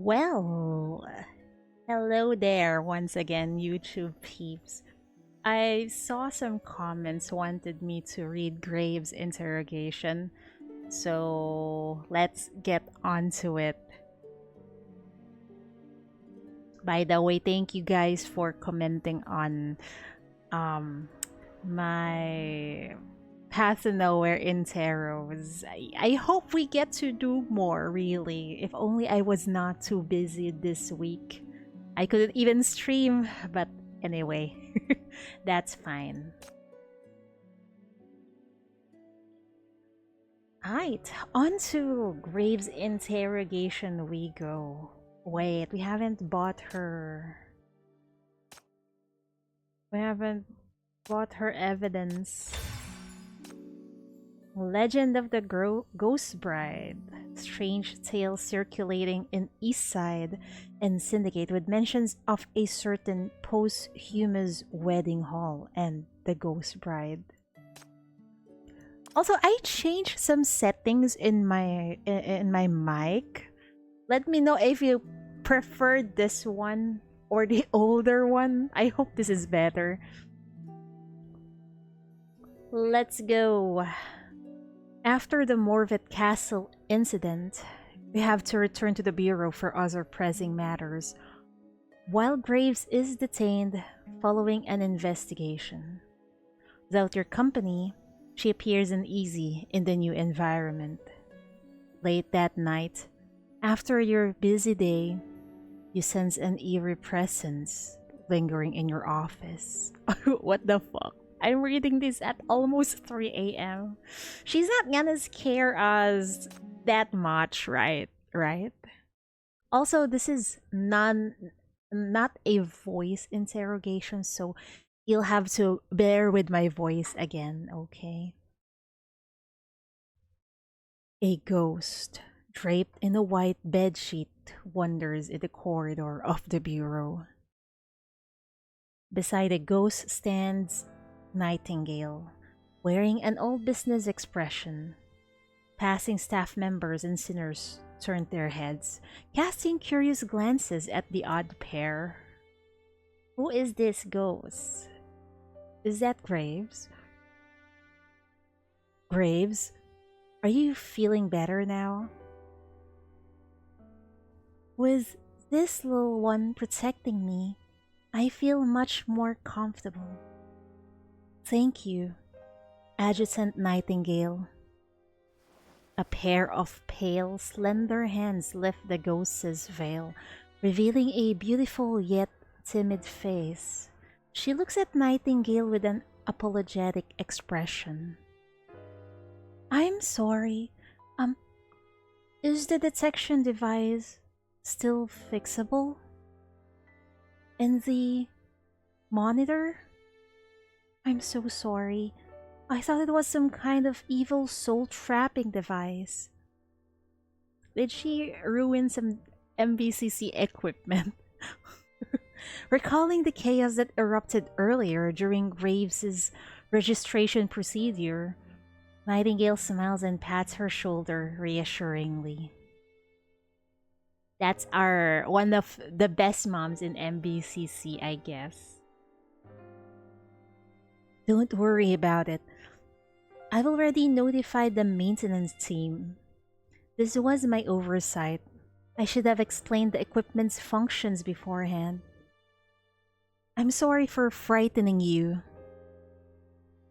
Well, hello there once again, YouTube peeps. I saw some comments wanted me to read Graves' Interrogation, so let's get on to it. By the way, thank you guys for commenting on um my Path to Nowhere Interros. I hope we get to do more, really. If only I was not too busy this week. I couldn't even stream, but anyway, that's fine. Alright, on to Graves' Interrogation we go. Wait, we haven't bought her. We haven't bought her evidence. Legend of the Ghost Bride. Strange tales circulating in Eastside and Syndicate with mentions of a certain posthumous wedding hall and the Ghost Bride. Also, I changed some settings in my mic. Let me know if you prefer this one or the older one. I hope this is better. Let's go. After the Morvet Castle incident, we have to return to the Bureau for other pressing matters, while Graves is detained following an investigation. Without your company, she appears uneasy in the new environment. Late that night, after your busy day, you sense an eerie presence lingering in your office. What the fuck? I'm reading this at almost 3 a.m. She's not gonna scare us that much, right? Right? Also, this is not a voice interrogation, so you'll have to bear with my voice again, okay? A ghost draped in a white bedsheet wanders in the corridor of the bureau. Beside the ghost stands Nightingale, wearing an old business expression. Passing staff members and sinners turned their heads, casting curious glances at the odd pair. Who is this ghost? Is that Graves? Graves, are you feeling better now? With this little one protecting me, I feel much more comfortable. Thank you, Adjutant Nightingale. A pair of pale, slender hands lift the ghost's veil, revealing a beautiful yet timid face. She looks at Nightingale with an apologetic expression. I'm sorry. Is the detection device still fixable? And the monitor? I'm so sorry. I thought it was some kind of evil soul trapping device. Did she ruin some MBCC equipment? Recalling the chaos that erupted earlier during Graves' registration procedure, Nightingale smiles and pats her shoulder reassuringly. That's one of the best moms in MBCC, I guess. Don't worry about it. I've already notified the maintenance team. This was my oversight. I should have explained the equipment's functions beforehand. I'm sorry for frightening you.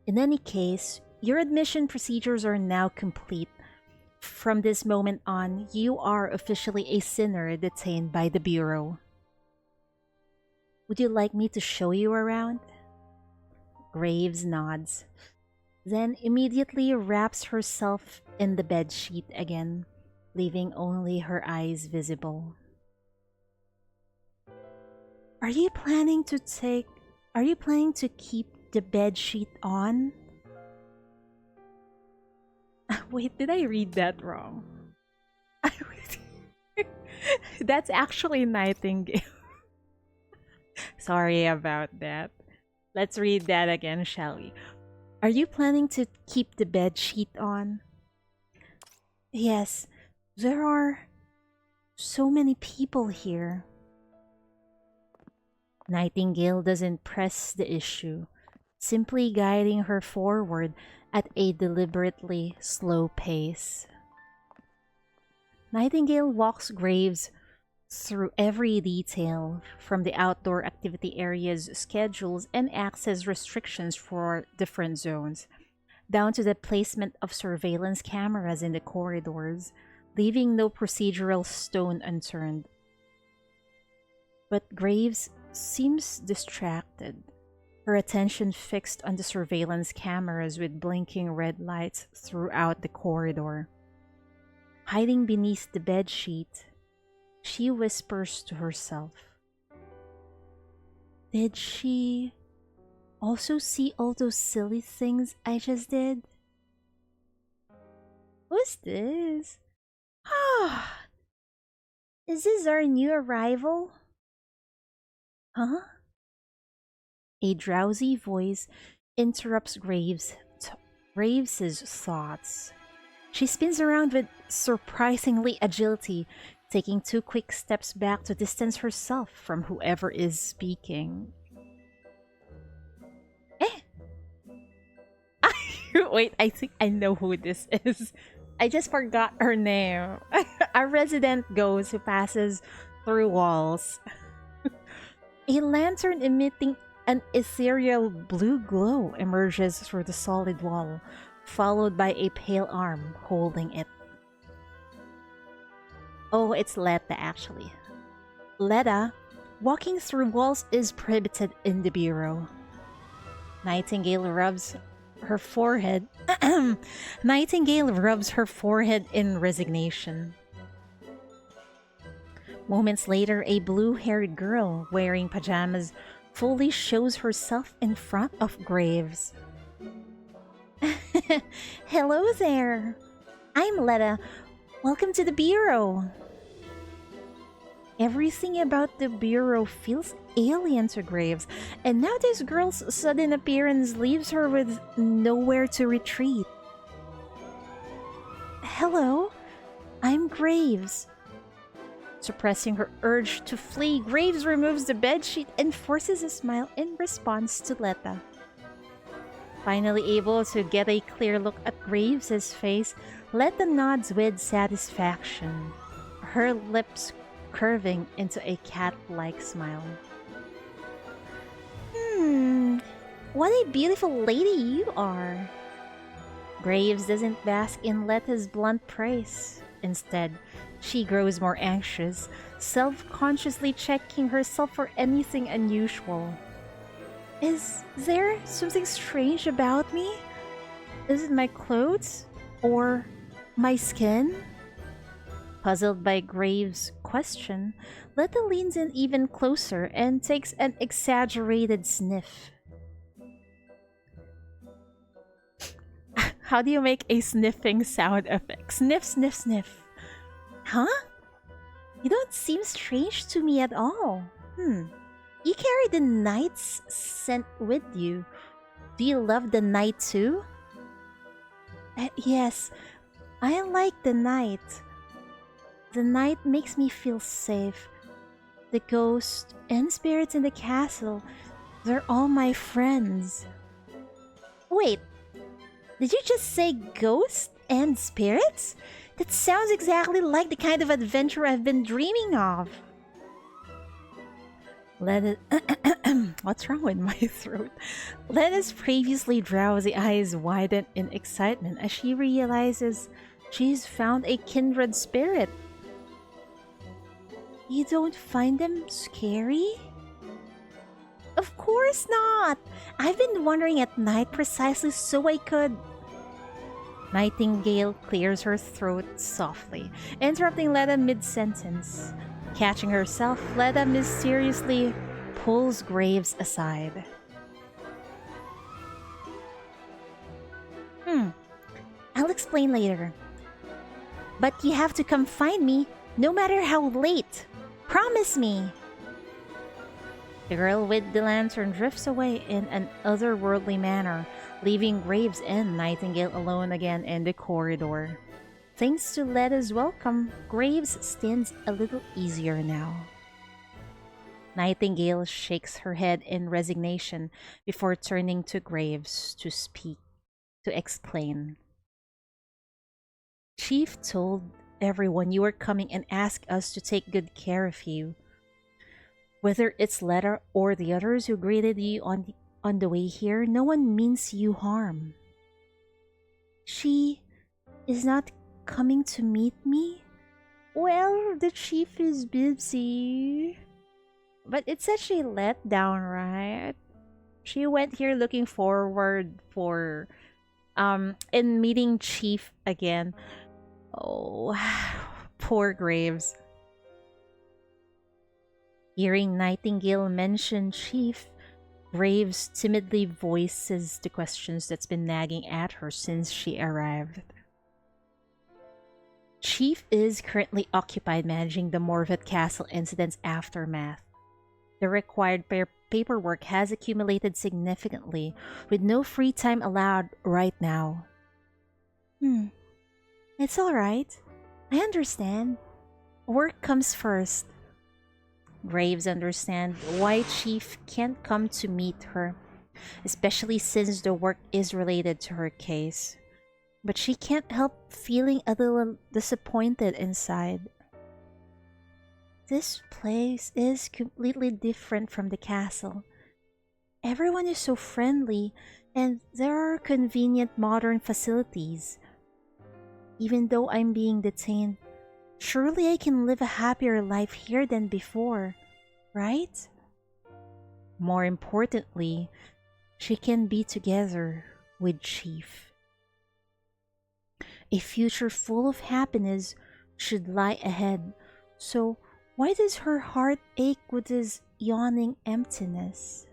In any case, your admission procedures are now complete. From this moment on, you are officially a sinner detained by the Bureau. Would you like me to show you around? Graves nods, then immediately wraps herself in the bedsheet again, leaving only her eyes visible. Are you planning to keep the bedsheet on? Wait, did I read that wrong? That's actually Nightingale. Sorry about that. Let's read that again, shall we? Are you planning to keep the bed sheet on? Yes, there are so many people here. Nightingale doesn't press the issue, simply guiding her forward at a deliberately slow pace. Nightingale walks Graves through every detail, from the outdoor activity area's schedules and access restrictions for different zones, down to the placement of surveillance cameras in the corridors, leaving no procedural stone unturned. But Graves seems distracted, her attention fixed on the surveillance cameras with blinking red lights throughout the corridor. Hiding beneath the bedsheet, she whispers to herself. Did she also see all those silly things I just did? Who's this? Ah, is this our new arrival? Huh? A drowsy voice interrupts Graves's thoughts. She spins around with surprisingly agility, taking 2 quick steps back to distance herself from whoever is speaking. Eh? Wait, I think I know who this is. I just forgot her name. A resident ghost who passes through walls. A lantern emitting an ethereal blue glow emerges through the solid wall, followed by a pale arm holding it. Oh, it's Letta, actually. Letta, walking through walls is prohibited in the bureau. Nightingale rubs her forehead. Nightingale rubs her forehead in resignation. Moments later, a blue-haired girl wearing pajamas fully shows herself in front of Graves. Hello there. I'm Letta. Welcome to the Bureau. Everything about the Bureau feels alien to Graves, and now this girl's sudden appearance leaves her with nowhere to retreat. Hello, I'm Graves. Suppressing her urge to flee, Graves removes the bedsheet and forces a smile in response to Letta. Finally able to get a clear look at Graves' face, Letta nods with satisfaction, her lips curving into a cat-like smile. What a beautiful lady you are. Graves doesn't bask in Letta's blunt praise. Instead, she grows more anxious, self-consciously checking herself for anything unusual. Is there something strange about me? Is it my clothes? Or my skin? Puzzled by Graves' question, Letta leans in even closer and takes an exaggerated sniff. How do you make a sniffing sound effect? Sniff, sniff, sniff. Huh? You don't seem strange to me at all. You carry the night's scent with you. Do you love the night too? Yes, I like the night. The night makes me feel safe. The ghosts and spirits in the castle, they're all my friends. Wait, did you just say ghosts and spirits? That sounds exactly like the kind of adventure I've been dreaming of. What's wrong with my throat? Letta's previously drowsy eyes widen in excitement as she realizes she's found a kindred spirit. You don't find them scary? Of course not! I've been wandering at night precisely so I could... Nightingale clears her throat softly, interrupting Letta mid-sentence. Catching herself, Letta mysteriously pulls Graves aside. I'll explain later. But you have to come find me, no matter how late. Promise me! The girl with the lantern drifts away in an otherworldly manner, leaving Graves and Nightingale alone again in the corridor. Thanks to Letta's welcome, Graves stands a little easier now. Nightingale shakes her head in resignation before turning to Graves to speak, to explain. Chief told everyone you were coming and asked us to take good care of you. Whether it's Letta or the others who greeted you on the way here, no one means you harm. She is not coming to meet me? Well, the chief is busy. But it's such a letdown, right? She went here looking forward for in meeting Chief again. Oh, poor Graves. Hearing Nightingale mention Chief, Graves timidly voices the questions that's been nagging at her since she arrived. Chief is currently occupied managing the Morvet Castle incident's aftermath. The required paperwork has accumulated significantly, with no free time allowed right now. It's alright. I understand. Work comes first. Graves understands why Chief can't come to meet her, especially since the work is related to her case. But she can't help feeling a little disappointed inside. This place is completely different from the castle. Everyone is so friendly, and there are convenient modern facilities. Even though I'm being detained, surely I can live a happier life here than before, right? More importantly, she can be together with Chief. A future full of happiness should lie ahead, so why does her heart ache with this yawning emptiness?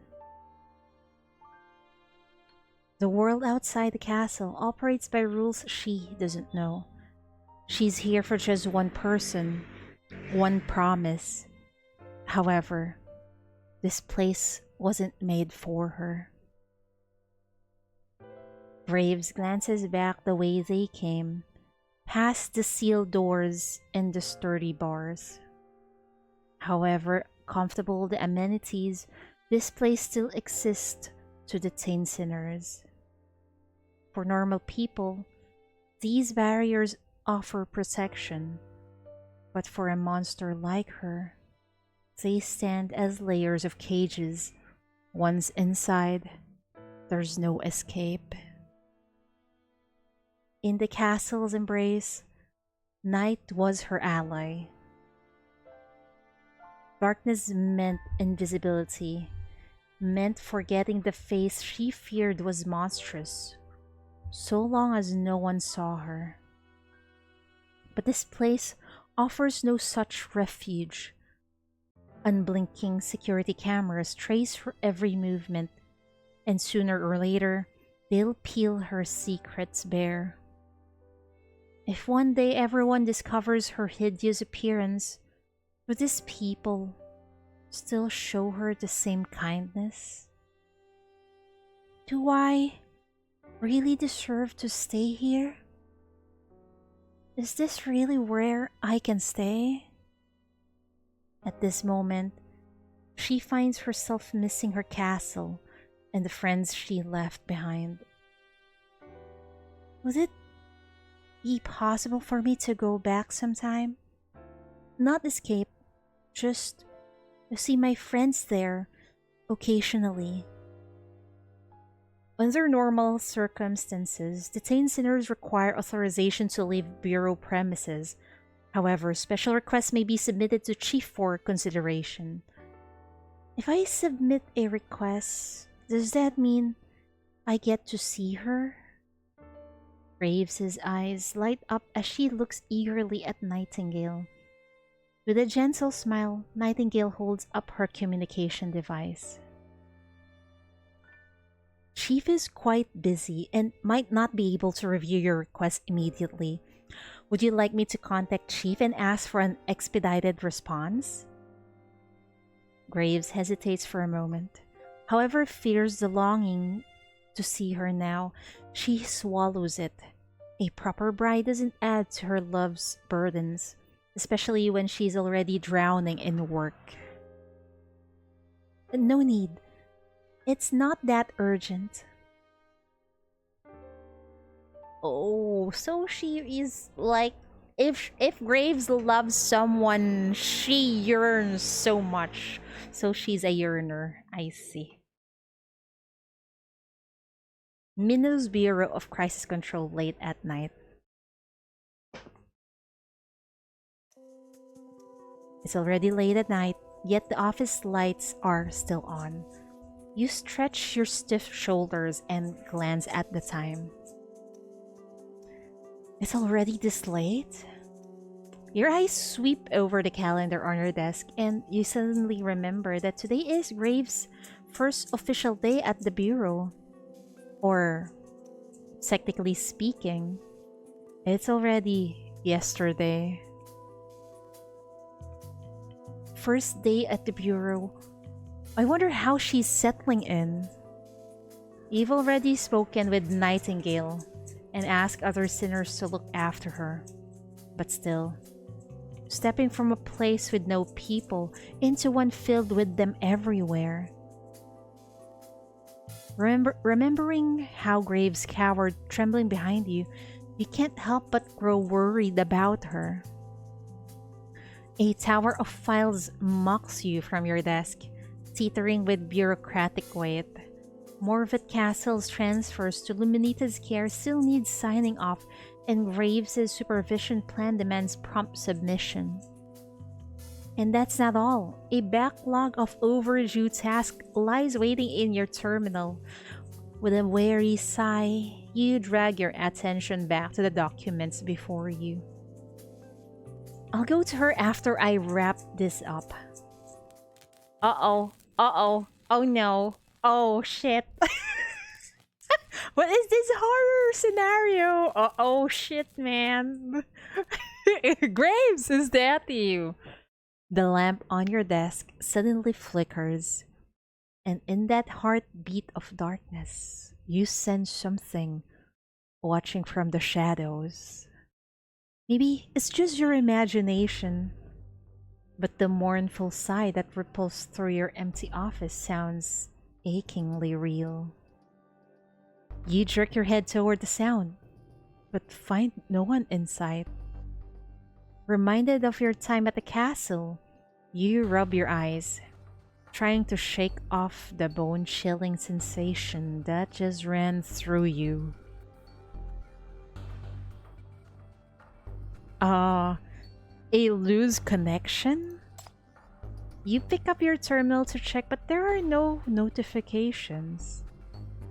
The world outside the castle operates by rules she doesn't know. She's here for just one person, one promise. However, this place wasn't made for her. Graves glances back the way they came, past the sealed doors and the sturdy bars. However comfortable the amenities, this place still exists to detain sinners. For normal people, these barriers offer protection, but for a monster like her, they stand as layers of cages. Once inside, there's no escape. In the castle's embrace, night was her ally. Darkness meant invisibility, meant forgetting the face she feared was monstrous, so long as no one saw her. But this place offers no such refuge. Unblinking security cameras trace her every movement, and sooner or later, they'll peel her secrets bare. If one day everyone discovers her hideous appearance, would these people still show her the same kindness? Do I really deserve to stay here? Is this really where I can stay? At this moment, she finds herself missing her castle and the friends she left behind. Would it be possible for me to go back sometime? Not escape, just to see my friends there occasionally. Under normal circumstances, detained sinners require authorization to leave Bureau premises. However, special requests may be submitted to Chief for consideration. If I submit a request, does that mean I get to see her? Graves' eyes light up as she looks eagerly at Nightingale. With a gentle smile, Nightingale holds up her communication device. Chief is quite busy and might not be able to review your request immediately. Would you like me to contact Chief and ask for an expedited response? Graves hesitates for a moment. However, fears the longing to see her now. She swallows it. A proper bride doesn't add to her love's burdens, especially when she's already drowning in work. No need. It's not that urgent. Oh, so she is like, if Graves loves someone, she yearns so much. So she's a yearner. I see. Minno's Bureau of Crisis Control late at night. It's already late at night, yet the office lights are still on. You stretch your stiff shoulders and glance at the time. It's already this late? Your eyes sweep over the calendar on your desk, and you suddenly remember that today is Graves' first official day at the Bureau. Or, technically speaking, it's already yesterday. First day at the Bureau. I wonder how she's settling in. You've already spoken with Nightingale and asked other sinners to look after her. But still, stepping from a place with no people into one filled with them everywhere. Remembering how Graves cowered, trembling behind you, you can't help but grow worried about her. A tower of files mocks you from your desk, teetering with bureaucratic weight. Morvet Castle's transfers to Luminita's care still need signing off, and Graves' supervision plan demands prompt submission. And that's not all. A backlog of overdue tasks lies waiting in your terminal. With a weary sigh, you drag your attention back to the documents before you. I'll go to her after I wrap this up. Uh-oh. Uh-oh. Oh no. Oh shit. What is this horror scenario? Oh shit, man. Graves, is that you? The lamp on your desk suddenly flickers, and in that heartbeat of darkness, you sense something watching from the shadows. Maybe it's just your imagination, but the mournful sigh that ripples through your empty office sounds achingly real. You jerk your head toward the sound, but find no one in sight. Reminded of your time at the castle, you rub your eyes, trying to shake off the bone-chilling sensation that just ran through you. A loose connection? You pick up your terminal to check, but there are no notifications.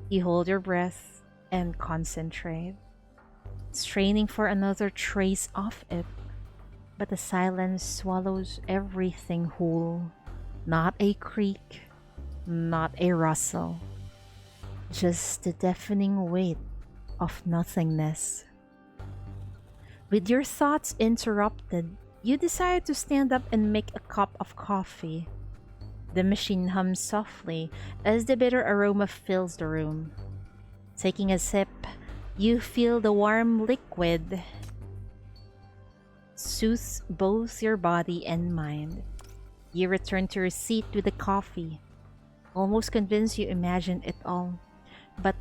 You hold your breath and concentrate, straining for another trace of it. But the silence swallows everything whole. Not a creak, not a rustle. Just the deafening weight of nothingness. With your thoughts interrupted, you decide to stand up and make a cup of coffee. The machine hums softly as the bitter aroma fills the room. Taking a sip, you feel the warm liquid soothes both your body and mind. You return to your seat with the coffee, almost convinced you imagined it all. But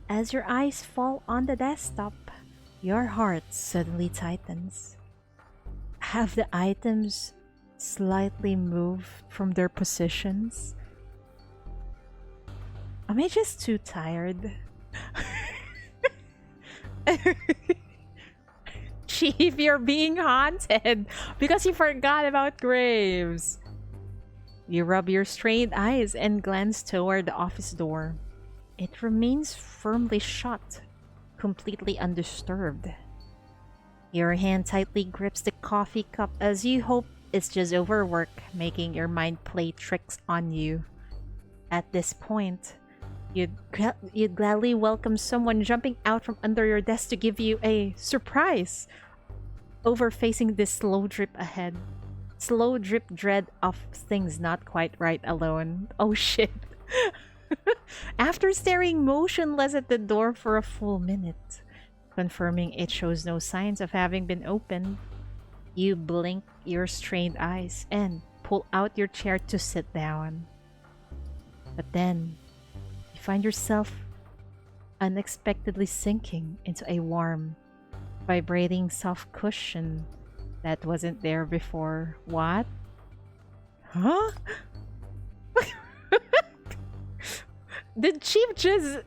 as your eyes fall on the desktop, your heart suddenly tightens. Have the items slightly moved from their positions? Am I just too tired? Chief, you're being haunted because you forgot about Graves. You rub your strained eyes and glance toward the office door. It remains firmly shut, completely undisturbed. Your hand tightly grips the coffee cup as you hope it's just overwork making your mind play tricks on you. At this point, you'd gladly welcome someone jumping out from under your desk to give you a surprise over facing this slow drip ahead. Slow drip dread of things not quite right alone. Oh shit. After staring motionless at the door for a full minute, Confirming it shows no signs of having been opened, you blink your strained eyes and pull out your chair to sit down. But then, you find yourself unexpectedly sinking into a warm, vibrating soft cushion that wasn't there before. What? Huh? Did Chief just...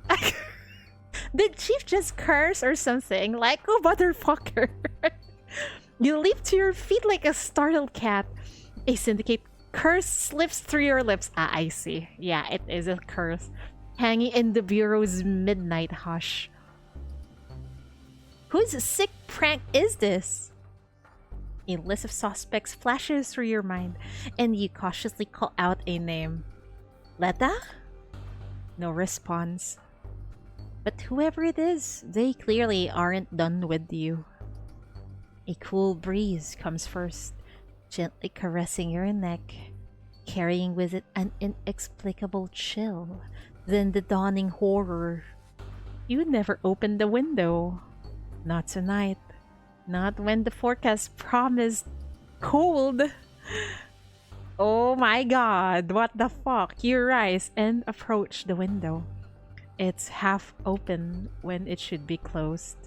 Did Chief just curse or something? Like, oh, motherfucker. You leap to your feet like a startled cat. A syndicate curse slips through your lips. Ah, I see. Yeah, it is a curse. Hanging in the bureau's midnight hush. Whose sick prank is this? A list of suspects flashes through your mind, and you cautiously call out a name. Letta? No response. But whoever it is, they clearly aren't done with you. A cool breeze comes first, gently caressing your neck, carrying with it an inexplicable chill, then the dawning horror. You never opened the window. Not tonight. Not when the forecast promised cold. Oh my god, what the fuck? You rise and approach the window. It's half open when it should be closed,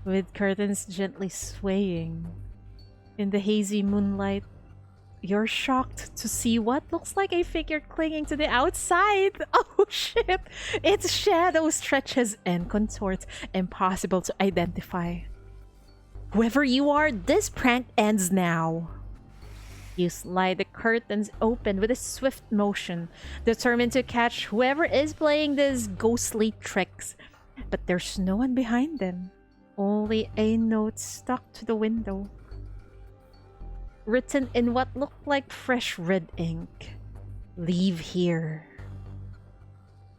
with curtains gently swaying. In the hazy moonlight, you're shocked to see what looks like a figure clinging to the outside. Oh shit! Its shadow stretches and contorts, impossible to identify. Whoever you are, this prank ends now. You slide the curtains open with a swift motion, determined to catch whoever is playing these ghostly tricks. But there's no one behind them. Only a note stuck to the window, written in what looked like fresh red ink. Leave here.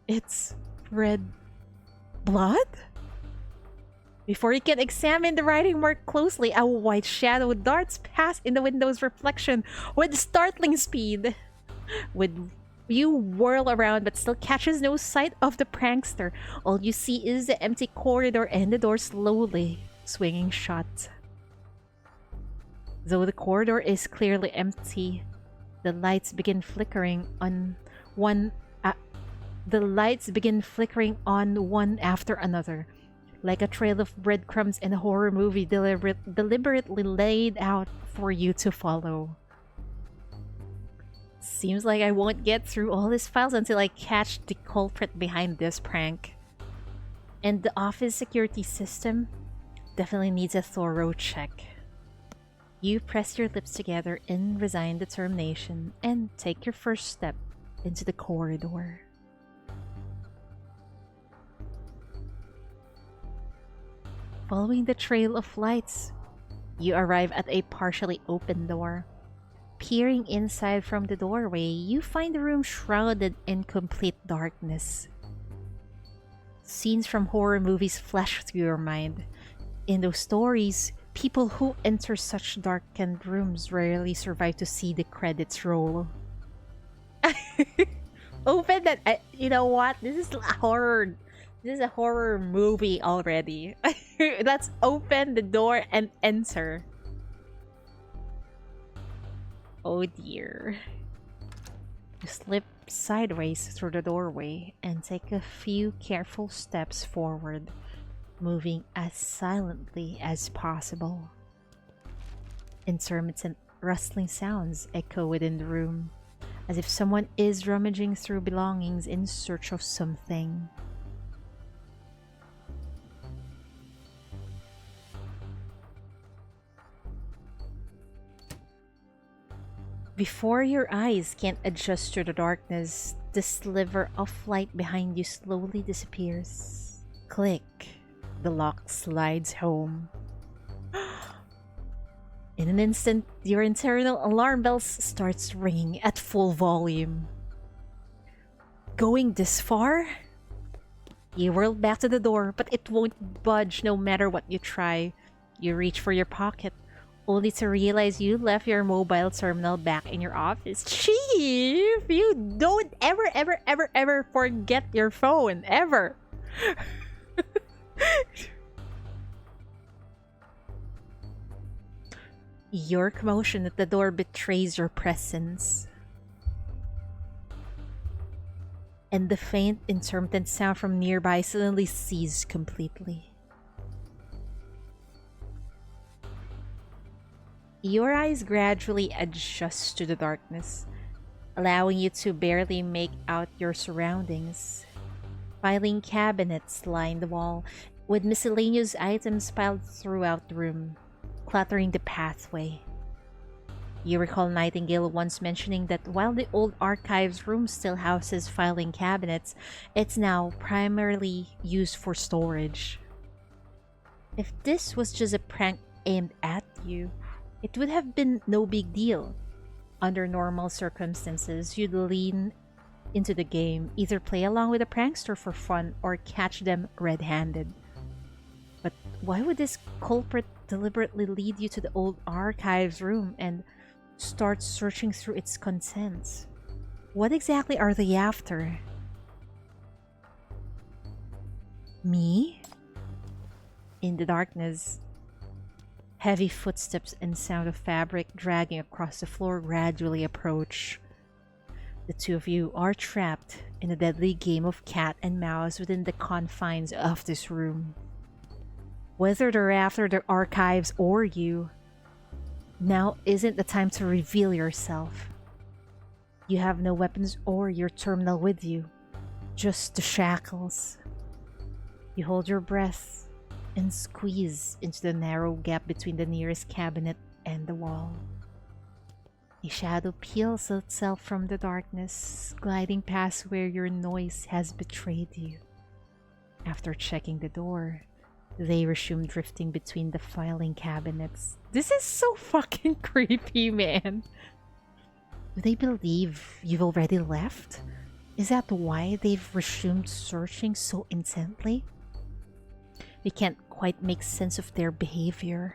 It's red blood? Before you can examine the writing more closely, a white shadow darts past in the window's reflection with startling speed. With you whirl around but still catches no sight of the prankster. All you see is the empty corridor and the door slowly swinging shut. Though the corridor is clearly empty, the lights begin flickering on one after another, like a trail of breadcrumbs in a horror movie deliberately laid out for you to follow. Seems like I won't get through all these files until I catch the culprit behind this prank. And the office security system definitely needs a thorough check. You press your lips together in resigned determination and take your first step into the corridor. Following the trail of lights, you arrive at a partially open door. Peering inside from the doorway, you find the room shrouded in complete darkness. Scenes from horror movies flash through your mind. In those stories, people who enter such darkened rooms rarely survive to see the credits roll. Open that. You know what? This is a horror. This is a horror movie already. Let's open the door and enter. Oh dear. You slip sideways through the doorway and take a few careful steps forward, moving as silently as possible. Intermittent rustling sounds echo within the room, as if someone is rummaging through belongings in search of something. Before your eyes can adjust to the darkness, the sliver of light behind you slowly disappears. Click. The lock slides home. In an instant, your internal alarm bells starts ringing at full volume. Going this far? You whirl back to the door, but it won't budge no matter what you try. You reach for your pocket, only to realize you left your mobile terminal back in your office. Chief, you don't ever forget your phone, ever. Your commotion at the door betrays your presence, and the faint, intermittent sound from nearby suddenly ceases completely. Your eyes gradually adjust to the darkness, allowing you to barely make out your surroundings. Filing cabinets line the wall, with miscellaneous items piled throughout the room, cluttering the pathway. You recall Nightingale once mentioning that while the old archives room still houses filing cabinets, it's now primarily used for storage. If this was just a prank aimed at you, it would have been no big deal. Under normal circumstances, you'd lean into the game, either play along with the prankster for fun or catch them red-handed. But why would this culprit deliberately lead you to the old archives room and start searching through its contents? What exactly are they after? Me? In the darkness, heavy footsteps and sound of fabric dragging across the floor gradually approach. The two of you are trapped in a deadly game of cat and mouse within the confines of this room. Whether they're after the archives or you, now isn't the time to reveal yourself. You have no weapons or your terminal with you, just the shackles. You hold your breath and squeeze into the narrow gap between the nearest cabinet and the wall. A shadow peels itself from the darkness, gliding past where your noise has betrayed you. After checking the door, they resume drifting between the filing cabinets. This is so fucking creepy, man. Do they believe you've already left? Is that why they've resumed searching so intently? We can't quite make sense of their behavior.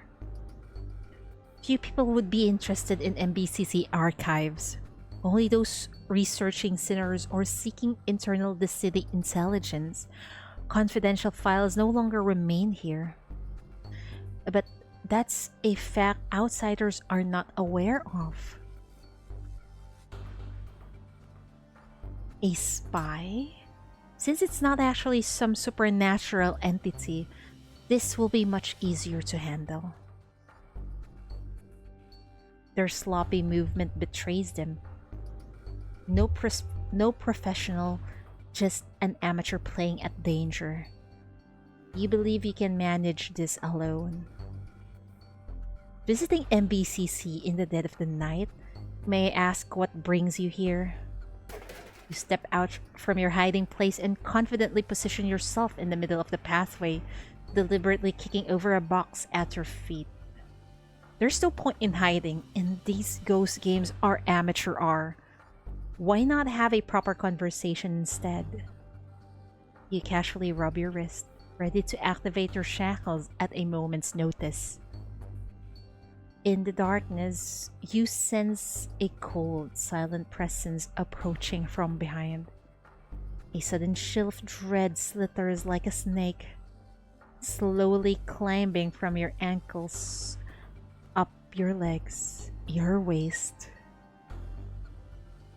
Few people would be interested in MBCC archives. Only those researching sinners or seeking internal the city intelligence. Confidential files no longer remain here. But that's a fact outsiders are not aware of. A spy? Since it's not actually some supernatural entity, this will be much easier to handle. Their sloppy movement betrays them. No professional, just an amateur playing at danger. You believe you can manage this alone. Visiting MBCC in the dead of the night? May I ask what brings you here? You step out from your hiding place and confidently position yourself in the middle of the pathway, deliberately kicking over a box at your feet. There's no point in hiding, and these ghost games are amateur hour. Why not have a proper conversation instead? You casually rub your wrist, ready to activate your shackles at a moment's notice. In the darkness, you sense a cold, silent presence approaching from behind. A sudden chill of dread slithers like a snake, slowly climbing from your ankles, up your legs, your waist.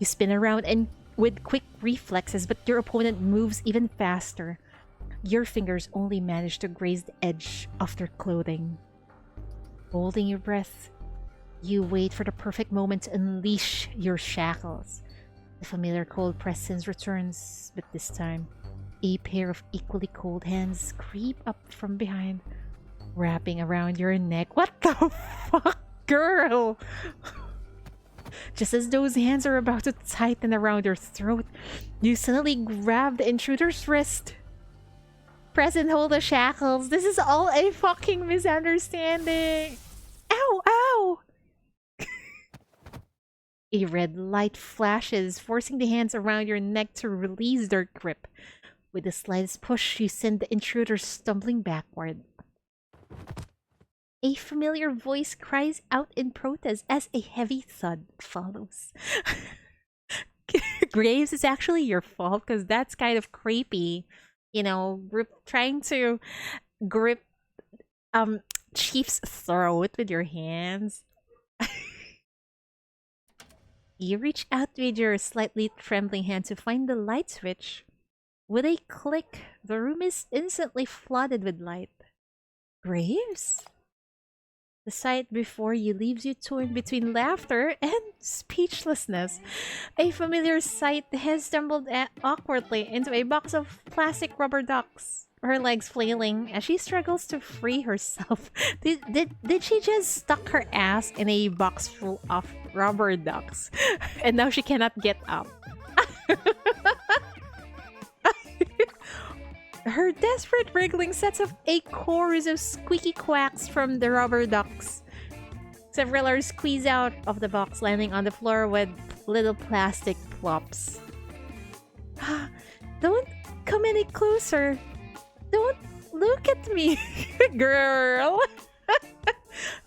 You spin around and with quick reflexes, but your opponent moves even faster. Your fingers only manage to graze the edge of their clothing. Holding your breath, you wait for the perfect moment to unleash your shackles. The familiar cold presence returns, but this time, a pair of equally cold hands creep up from behind, wrapping around your neck. What the fuck, girl? Just as those hands are about to tighten around your throat, you suddenly grab the intruder's wrist. Press and hold the shackles. This is all a fucking misunderstanding. Ow, ow! A red light flashes, forcing the hands around your neck to release their grip. With the slightest push, you send the intruder stumbling backward. A familiar voice cries out in protest as a heavy thud follows. Graves, is actually your fault because that's kind of creepy. You know, trying to grip Chief's throat with your hands. You reach out with your slightly trembling hand to find the light switch. With a click, the room is instantly flooded with light. Graves? The sight before you leaves you torn between laughter and speechlessness. A familiar sight has stumbled awkwardly into a box of plastic rubber ducks, her legs flailing as she struggles to free herself. Did she just stuck her ass in a box full of rubber ducks and now she cannot get up? Her desperate wriggling sets off a chorus of squeaky quacks from the rubber ducks. Several are squeezed out of the box, landing on the floor with little plastic plops. Don't come any closer. Don't look at me, girl.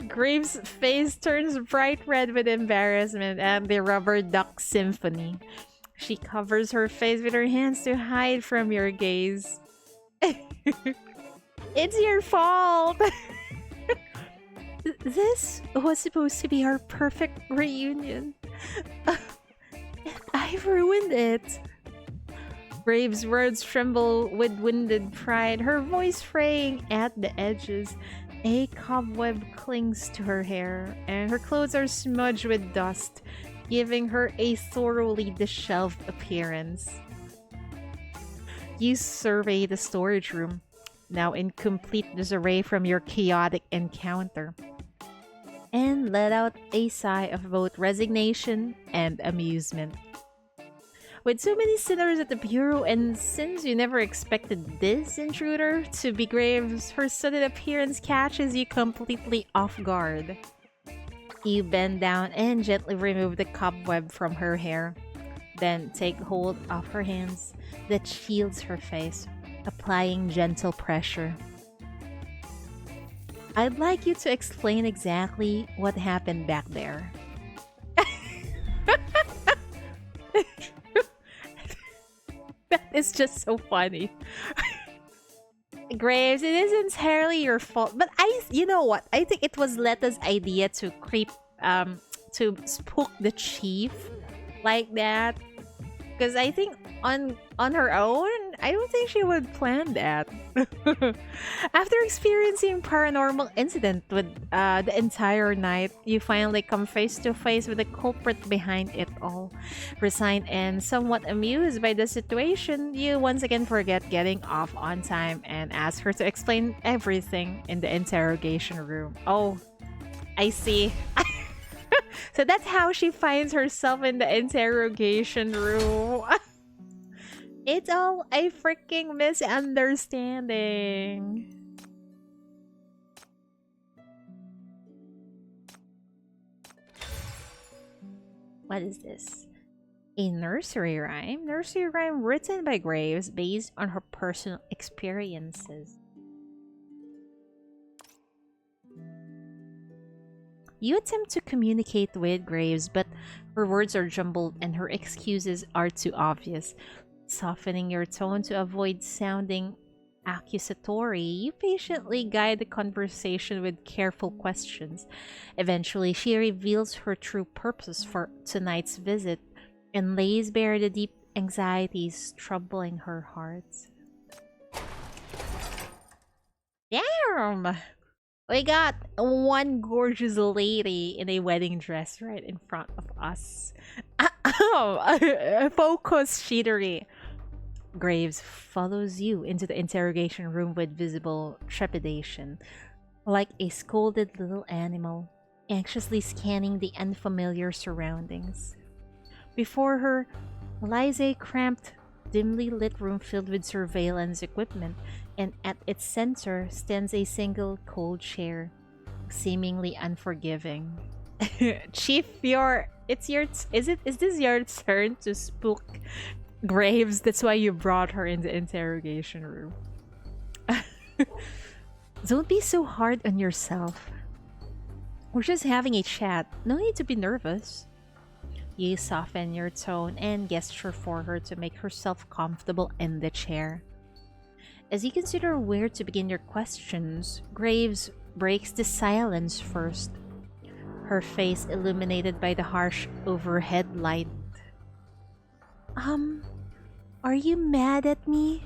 Graves' face turns bright red with embarrassment at the rubber duck symphony. She covers her face with her hands to hide from your gaze. It's your fault! This was supposed to be our perfect reunion. I ruined it. Graves' words tremble with wounded pride, her voice fraying at the edges. A cobweb clings to her hair, and her clothes are smudged with dust, giving her a thoroughly disheveled appearance. You survey the storage room, now in complete disarray from your chaotic encounter, and let out a sigh of both resignation and amusement. With so many sinners at the bureau, and since you never expected this intruder to be Graves, her sudden appearance catches you completely off guard. You bend down and gently remove the cobweb from her hair, then take hold of her hands that shields her face, applying gentle pressure. I'd like you to explain exactly what happened back there. That is just so funny. Graves, it is entirely your fault. But you know what? I think it was Leta's idea to to spook the chief like that. Because I think on her own, I don't think she would plan that. After experiencing paranormal incident with the entire night, you finally come face to face with the culprit behind it all. Resigned and somewhat amused by the situation, you once again forget getting off on time and ask her to explain everything in the interrogation room. Oh, I see. So that's how she finds herself in the interrogation room. It's all a freaking misunderstanding. What is this? A nursery rhyme? Nursery rhyme written by Graves based on her personal experiences. You attempt to communicate with Graves, but her words are jumbled and her excuses are too obvious. Softening your tone to avoid sounding accusatory, you patiently guide the conversation with careful questions. Eventually, she reveals her true purpose for tonight's visit and lays bare the deep anxieties troubling her heart. Damn! We got one gorgeous lady in a wedding dress right in front of us. Focus, Shidori. Graves follows you into the interrogation room with visible trepidation, like a scolded little animal, anxiously scanning the unfamiliar surroundings. Before her lies a cramped, dimly lit room filled with surveillance equipment, and at its center stands a single cold chair, seemingly unforgiving. Chief, is this your turn to spook Graves? That's why you brought her in the interrogation room. Don't be so hard on yourself. We're just having a chat. No need to be nervous. You soften your tone and gesture for her to make herself comfortable in the chair. As you consider where to begin your questions, Graves breaks the silence first. her face illuminated by the harsh overhead light. Um, are you mad at me?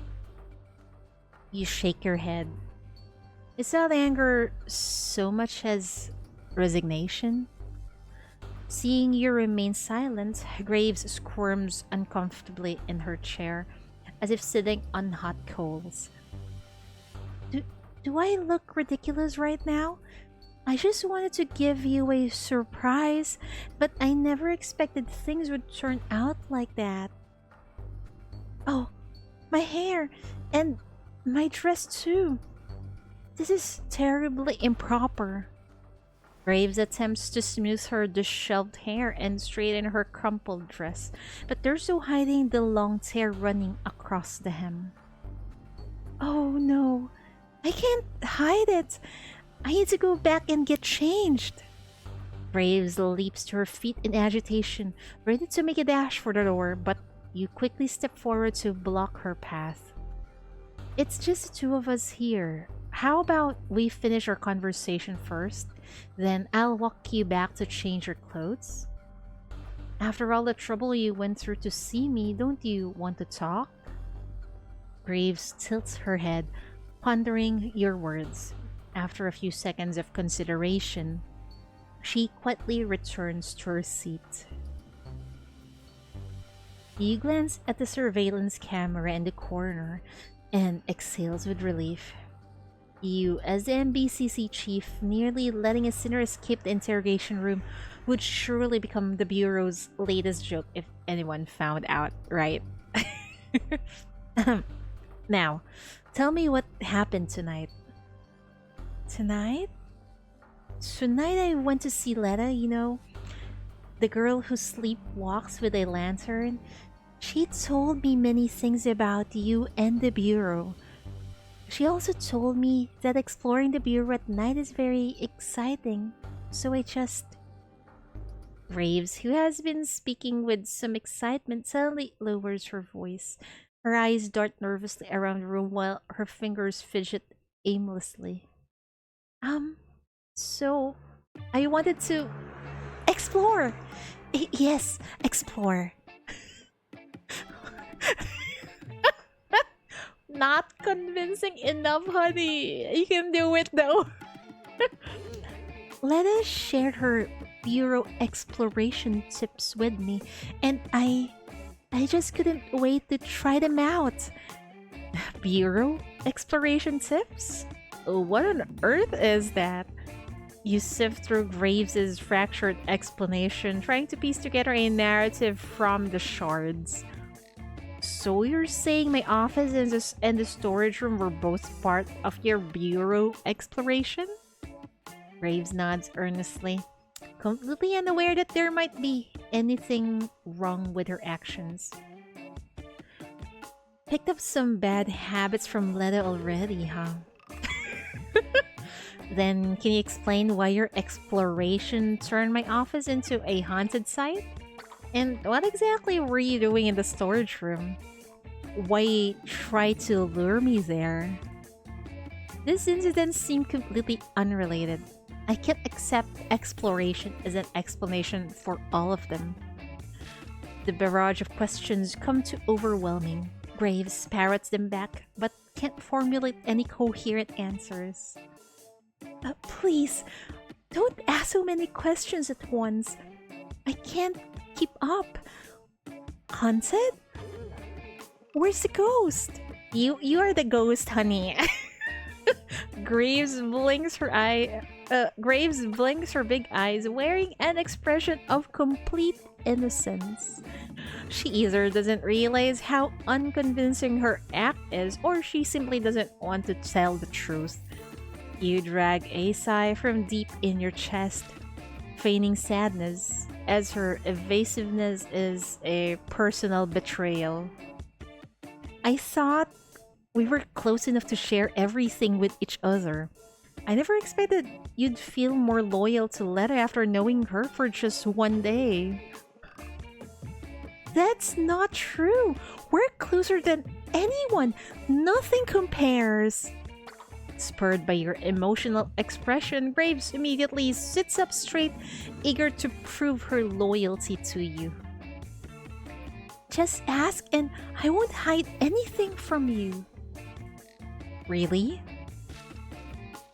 You shake your head. Is that anger so much as resignation? Seeing you remain silent, Graves squirms uncomfortably in her chair, as if sitting on hot coals. Do I look ridiculous right now? I just wanted to give you a surprise, but I never expected things would turn out like that. Oh, my hair, and my dress too. This is terribly improper. Graves attempts to smooth her disheveled hair and straighten her crumpled dress, but there's no hiding the long tear running across the hem. Oh no, I can't hide it. I need to go back and get changed. Graves leaps to her feet in agitation, ready to make a dash for the door, but you quickly step forward to block her path. It's just the two of us here. How about we finish our conversation first? Then I'll walk you back to change your clothes. After all the trouble you went through to see me, don't you want to talk? Graves tilts her head, pondering your words. After a few seconds of consideration, she quietly returns to her seat. You glance at the surveillance camera in the corner and exhales with relief. You, as the MBCC chief, nearly letting a sinner escape the interrogation room would surely become the Bureau's latest joke if anyone found out, right? Now, tell me what happened tonight. Tonight? Tonight I went to see Letta, you know, the girl who sleepwalks with a lantern. She told me many things about you and the Bureau. She also told me that exploring the Bureau at night is very exciting, so I just... Graves, who has been speaking with some excitement, suddenly lowers her voice. Her eyes dart nervously around the room while her fingers fidget aimlessly. So I wanted to explore. Yes, explore. Not convincing enough, honey. You can do it though. Letta shared her Bureau exploration tips with me, and I just couldn't wait to try them out. Bureau exploration tips? What on earth is that? You sift through Graves's fractured explanation, trying to piece together a narrative from the shards. So you're saying my office and the storage room were both part of your Bureau exploration? Graves nods earnestly, completely unaware that there might be anything wrong with her actions. Picked up some bad habits from Letta already, huh? Then can you explain why your exploration turned my office into a haunted site? And what exactly were you doing in the storage room? Why try to lure me there? This incident seemed completely unrelated. I can't accept exploration as an explanation for all of them. The barrage of questions come to overwhelming. Graves parrots them back, but can't formulate any coherent answers. Please, don't ask so many questions at once. I can't keep up. Haunted? Where's the ghost? You are the ghost, honey. Graves blinks her big eyes, wearing an expression of complete innocence. She either doesn't realize how unconvincing her act is, or she simply doesn't want to tell the truth. You drag a sigh from deep in your chest, feigning sadness, as her evasiveness is a personal betrayal. I thought we were close enough to share everything with each other. I never expected you'd feel more loyal to Letta after knowing her for just one day. That's not true. We're closer than anyone. Nothing compares. Spurred by your emotional expression, Graves immediately sits up straight, eager to prove her loyalty to you. Just ask and I won't hide anything from you. Really?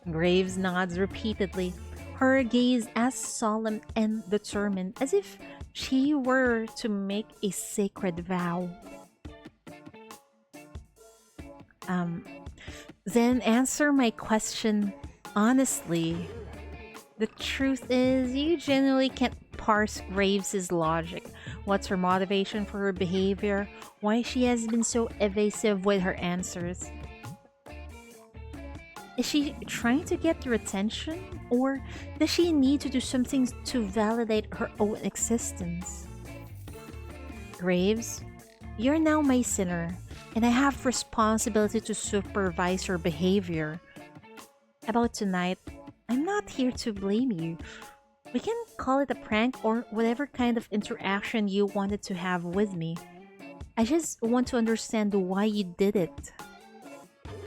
Graves nods repeatedly, her gaze as solemn and determined as if she were to make a sacred vow. Then answer my question honestly. The truth is, you genuinely can't parse Graves' logic. What's her motivation for her behavior? Why she has been so evasive with her answers? Is she trying to get your attention? Or does she need to do something to validate her own existence? Graves, you're now my sinner, and I have responsibility to supervise your behavior. About tonight, I'm not here to blame you. We can call it a prank or whatever kind of interaction you wanted to have with me. I just want to understand why you did it.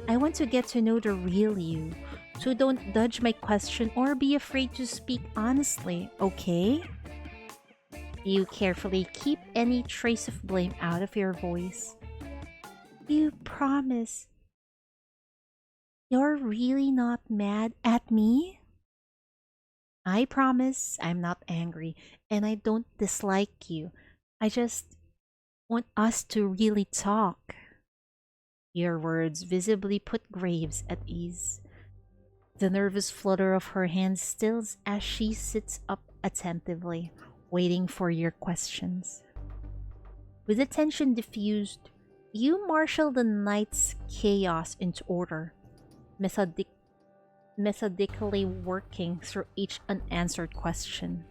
I want to get to know the real you, so don't dodge my question or be afraid to speak honestly, okay? You carefully keep any trace of blame out of your voice. You promise you're really not mad at me? I promise I'm not angry and I don't dislike you. I just want us to really talk. Your words visibly put Graves at ease. The nervous flutter of her hands stills as she sits up attentively, waiting for your questions. With the tension diffused, you marshal the night's chaos into order, methodically working through each unanswered question.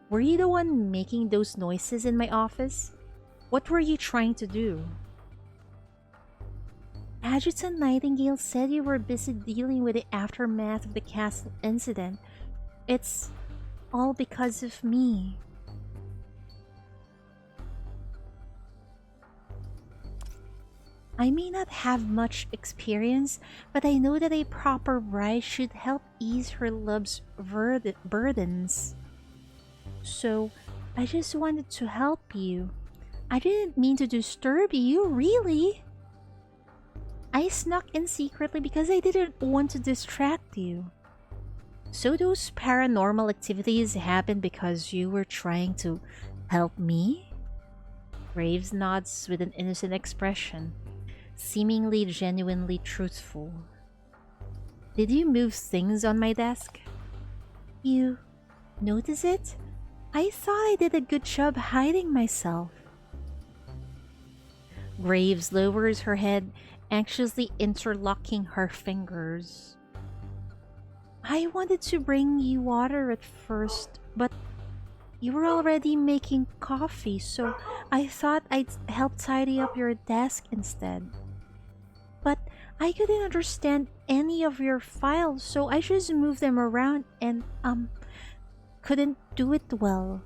Were you the one making those noises in my office? What were you trying to do? Adjutant Nightingale said you were busy dealing with the aftermath of the castle incident. It's all because of me. I may not have much experience, but I know that a proper bride should help ease her love's burdens. So, I just wanted to help you. I didn't mean to disturb you, really. I snuck in secretly because I didn't want to distract you. So those paranormal activities happened because you were trying to help me? Graves nods with an innocent expression, seemingly genuinely truthful. Did you move things on my desk? You notice it? I thought I did a good job hiding myself. Graves lowers her head, anxiously interlocking her fingers. I wanted to bring you water at first, but you were already making coffee, so I thought I'd help tidy up your desk instead. But I couldn't understand any of your files, so I just moved them around and, couldn't do it well.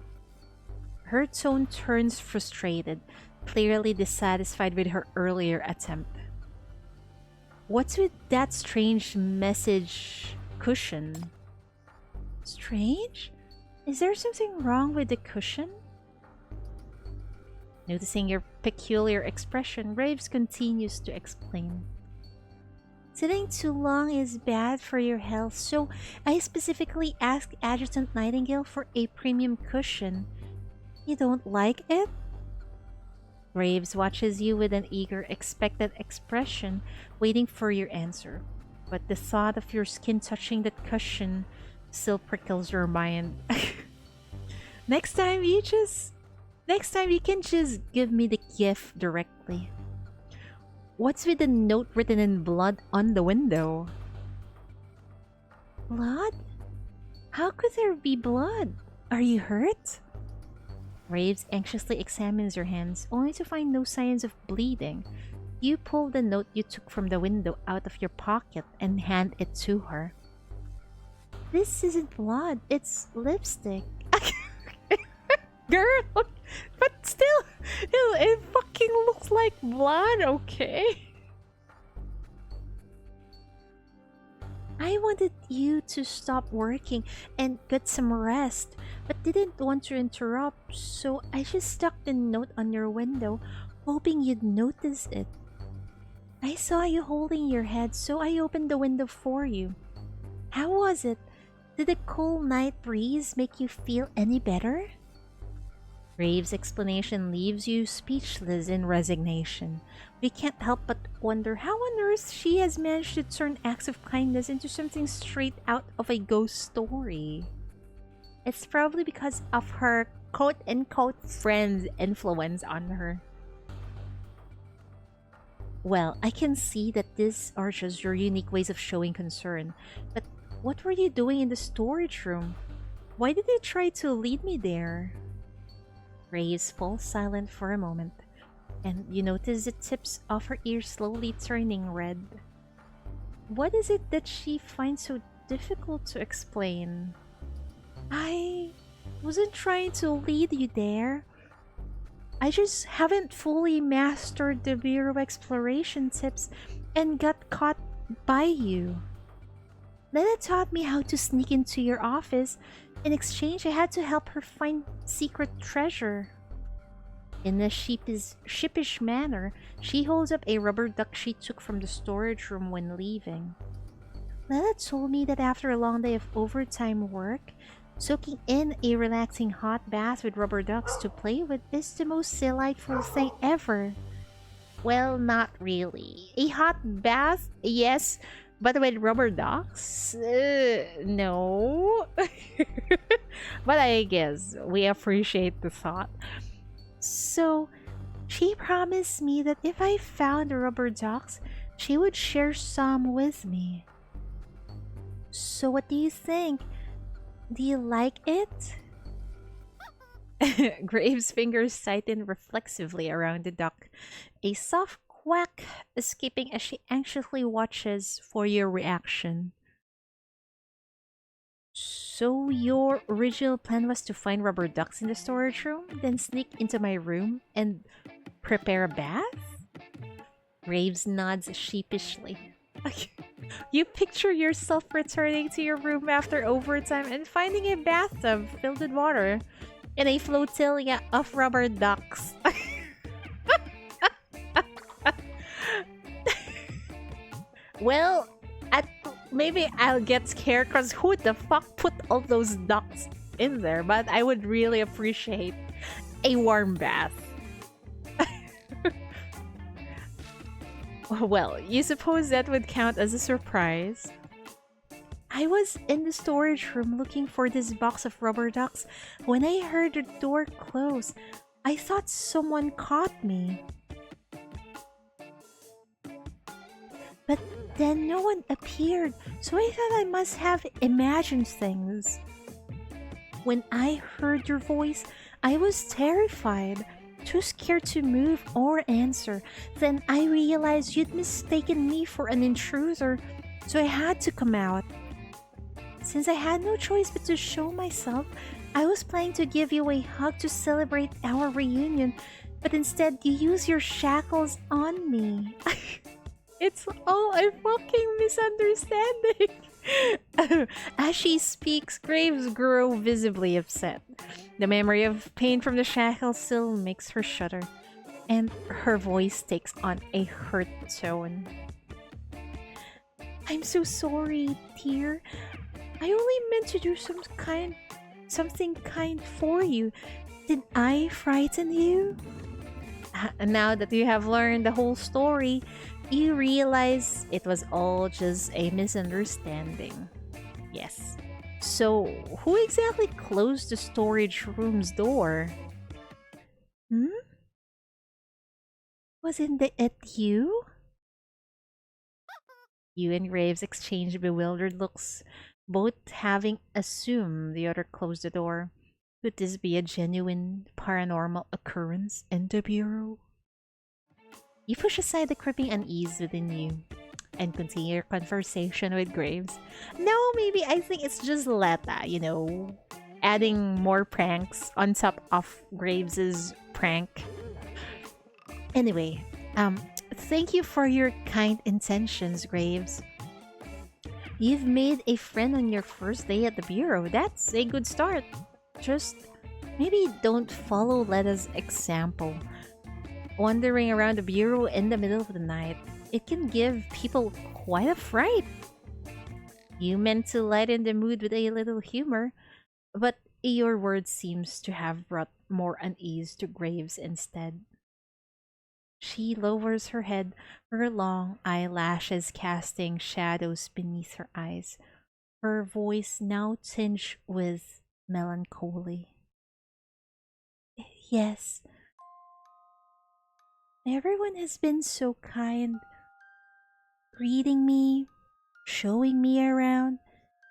Her tone turns frustrated, clearly dissatisfied with her earlier attempt. What's with that strange message cushion? Strange? Is there something wrong with the cushion? Noticing your peculiar expression, Graves continues to explain. Sitting too long is bad for your health, so I specifically asked Adjutant Nightingale for a premium cushion. You don't like it? Graves watches you with an eager, expectant expression, waiting for your answer. But the thought of your skin touching that cushion still prickles your mind. Next time you can just give me the gift directly. What's with the note written in blood on the window? Blood? How could there be blood? Are you hurt? Graves anxiously examines your hands, only to find no signs of bleeding. You pull the note you took from the window out of your pocket and hand it to her. This isn't blood, it's lipstick. Girl, but still, it fucking looks like blood, okay? wanted you to stop working and get some rest, but didn't want to interrupt, so I just stuck the note on your window, hoping you'd notice it. I saw you holding your head, so I opened the window for you. How was it? Did the cold night breeze make you feel any better? Graves' explanation leaves you speechless in resignation. We can't help but wonder how on earth she has managed to turn acts of kindness into something straight out of a ghost story. It's probably because of her quote-unquote friend's influence on her. Well, I can see that these are just your unique ways of showing concern, but what were you doing in the storage room? Why did you try to lead me there? Graves falls silent for a moment, and you notice the tips of her ears slowly turning red. What is it that she finds so difficult to explain? I wasn't trying to lead you there. I just haven't fully mastered the Bureau exploration tips and got caught by you. Lena taught me how to sneak into your office. In exchange, I had to help her find secret treasure. In a sheepish manner, she holds up a rubber duck she took from the storage room when leaving. Lena told me that after a long day of overtime work, soaking in a relaxing hot bath with rubber ducks to play with is the most delightful thing ever. Well, not really. A hot bath, yes, but with rubber ducks? No. But I guess we appreciate the thought. So, she promised me that if I found the rubber ducks, she would share some with me. So what do you think? Do you like it? Graves' fingers tighten reflexively around the duck, a soft quack escaping as she anxiously watches for your reaction. So your original plan was to find rubber ducks in the storage room, then sneak into my room and prepare a bath? Graves nods sheepishly. You picture yourself returning to your room after overtime and finding a bathtub filled with water and a flotilla of rubber ducks. Well, maybe I'll get scared because who the fuck put all those ducks in there? But I would really appreciate a warm bath. Well, you suppose that would count as a surprise? I was in the storage room looking for this box of rubber ducks when I heard the door close. I thought someone caught me. But then no one appeared, so I thought I must have imagined things. When I heard your voice, I was terrified. Too scared to move or answer. Then I realized you'd mistaken me for an intruder, so I had to come out. Since I had no choice but to show myself, I was planning to give you a hug to celebrate our reunion, but instead you used your shackles on me. It's all a fucking misunderstanding. As she speaks, Graves grew visibly upset. The memory of pain from the shackles still makes her shudder, and her voice takes on a hurt tone. I'm so sorry, dear. I only meant to do something kind for you. Did I frighten you? Now that you have learned the whole story, you realize it was all just a misunderstanding. Yes. So, who exactly closed the storage room's door? Wasn't it you? You and Graves exchange bewildered looks, both having assumed the other closed the door. Could this be a genuine paranormal occurrence in the Bureau? You push aside the creeping unease within you and continue your conversation with Graves. No, maybe I think it's just Letta, adding more pranks on top of Graves's prank. Anyway, thank you for your kind intentions, Graves. You've made a friend on your first day at the Bureau. That's a good start. Just maybe don't follow Letta's example. Wandering around the Bureau in the middle of the night, it can give people quite a fright. You meant to lighten the mood with a little humor, but your words seems to have brought more unease to Graves instead. She lowers her head, her long eyelashes casting shadows beneath her eyes, her voice now tinged with melancholy. Yes, everyone has been so kind, greeting me, showing me around,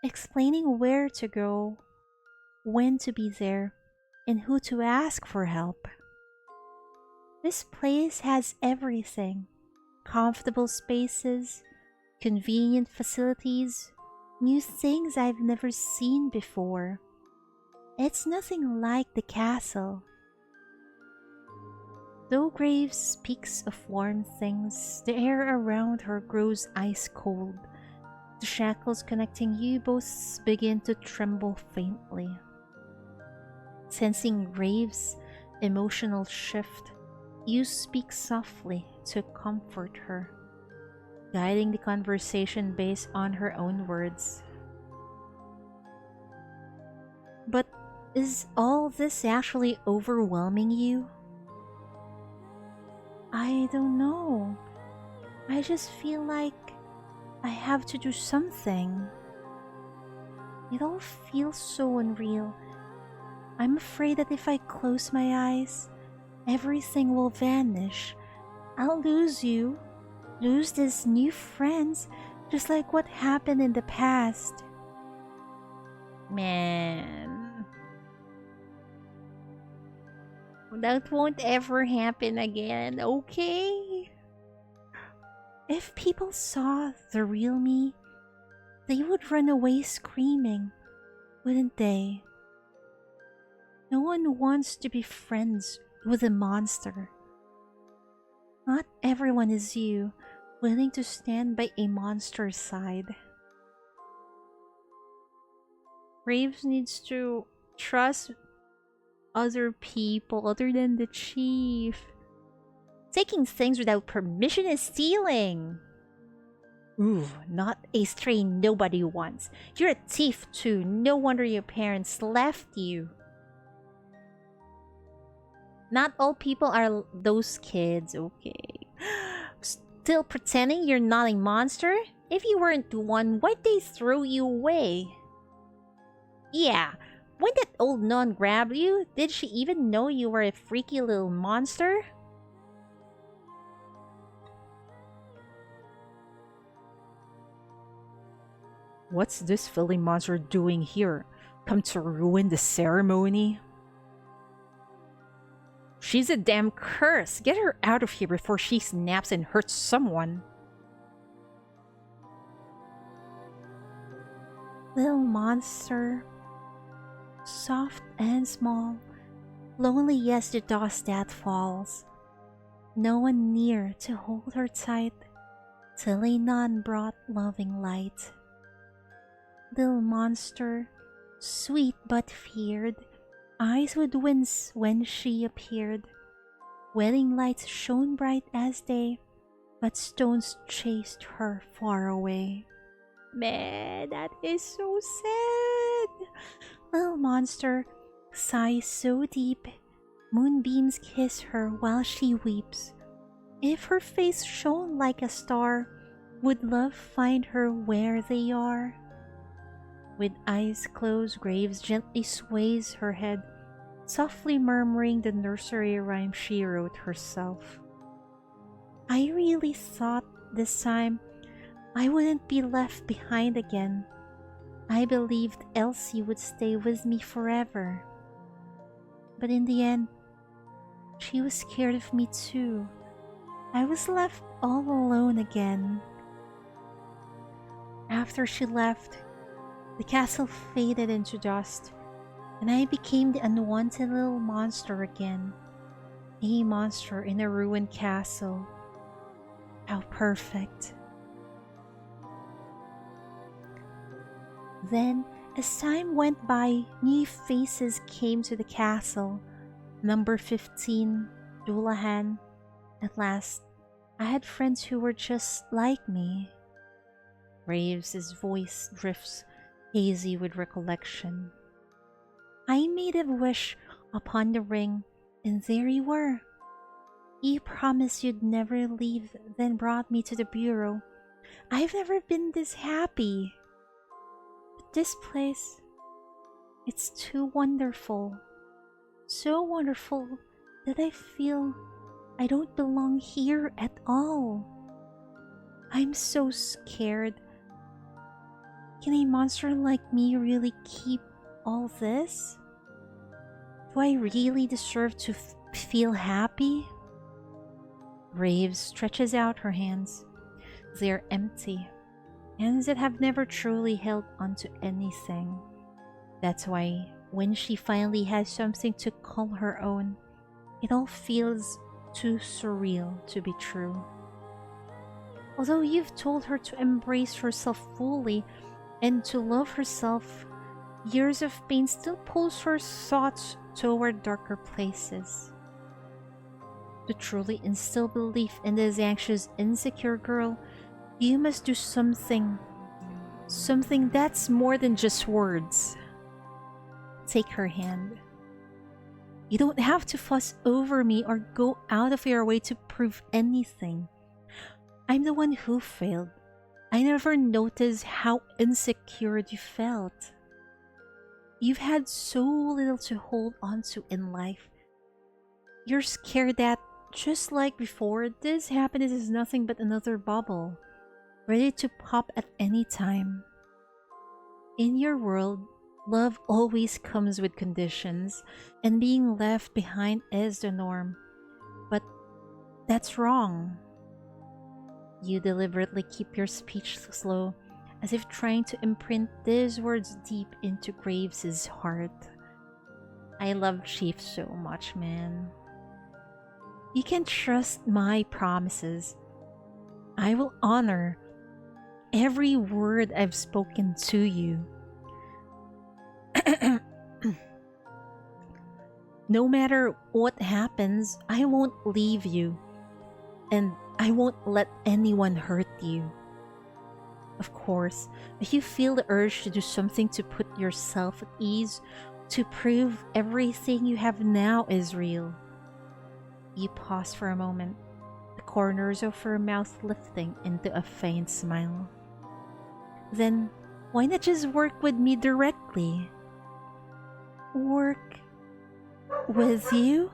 explaining where to go, when to be there, and who to ask for help. This place has everything: comfortable spaces, convenient facilities, new things I've never seen before. It's nothing like the castle. Though Graves speaks of warm things, the air around her grows ice cold. The shackles connecting you both begin to tremble faintly. Sensing Graves' emotional shift, you speak softly to comfort her, guiding the conversation based on her own words. But is all this actually overwhelming you? I don't know. I just feel like I have to do something. It all feels so unreal. I'm afraid that if I close my eyes, everything will vanish. I'll lose you, lose these new friends, just like what happened in the past. Man, that won't ever happen again, okay? If people saw the real me, they would run away screaming, wouldn't they? No one wants to be friends with a monster. Not everyone is you, willing to stand by a monster's side. Graves needs to trust other people other than the chief. Taking things without permission is stealing. Ooh, not a stray nobody wants. You're a thief too. No wonder your parents left you. Not all people are those kids, okay? Still pretending you're not a monster? If you weren't one, why'd they throw you away? Yeah, when that old nun grabbed you, did she even know you were a freaky little monster? What's this filthy monster doing here? Come to ruin the ceremony? She's a damn curse! Get her out of here before she snaps and hurts someone! Little monster, soft and small, lonely as the dust that falls. No one near to hold her tight, till a nun brought loving light. Little monster, sweet but feared, eyes would wince when she appeared. Wedding lights shone bright as day, but stones chased her far away. Man, that is so sad. Little monster sighs so deep, moonbeams kiss her while she weeps. If her face shone like a star, would love find her where they are? With eyes closed, Graves gently sways her head, softly murmuring the nursery rhyme she wrote herself. I really thought this time I wouldn't be left behind again. I believed Elsie would stay with me forever. But in the end, she was scared of me too. I was left all alone again. After she left, the castle faded into dust, and I became the unwanted little monster again. A monster in a ruined castle. How perfect. Then, as time went by, new faces came to the castle. Number 15, Dullahan. At last, I had friends who were just like me. Graves' voice drifts hazy with recollection. I made a wish upon the ring, and there you were. You promised you'd never leave, then brought me to the bureau. I've never been this happy. But this place, it's too wonderful. So wonderful that I feel I don't belong here at all. I'm so scared. Can a monster like me really keep all this? Do I really deserve to feel happy? Graves stretches out her hands. They're empty, hands that have never truly held onto anything. That's why when she finally has something to call her own, it all feels too surreal to be true. Although you've told her to embrace herself fully and to love herself, years of pain still pulls her thoughts toward darker places. To truly instill belief in this anxious, insecure girl, you must do something. Something that's more than just words. Take her hand. You don't have to fuss over me or go out of your way to prove anything. I'm the one who failed. I never noticed how insecure you felt. You've had so little to hold on to in life. You're scared that, just like before, this happiness is nothing but another bubble, ready to pop at any time. In your world, love always comes with conditions, and being left behind is the norm. But that's wrong. You deliberately keep your speech slow, as if trying to imprint these words deep into Graves' heart. I love Chief so much, man. You can trust my promises. I will honor every word I've spoken to you. No matter what happens, I won't leave you. And I won't let anyone hurt you. Of course, if you feel the urge to do something to put yourself at ease, to prove everything you have now is real. You pause for a moment, the corners of her mouth lifting into a faint smile. Then, why not just work with me directly? Work with you?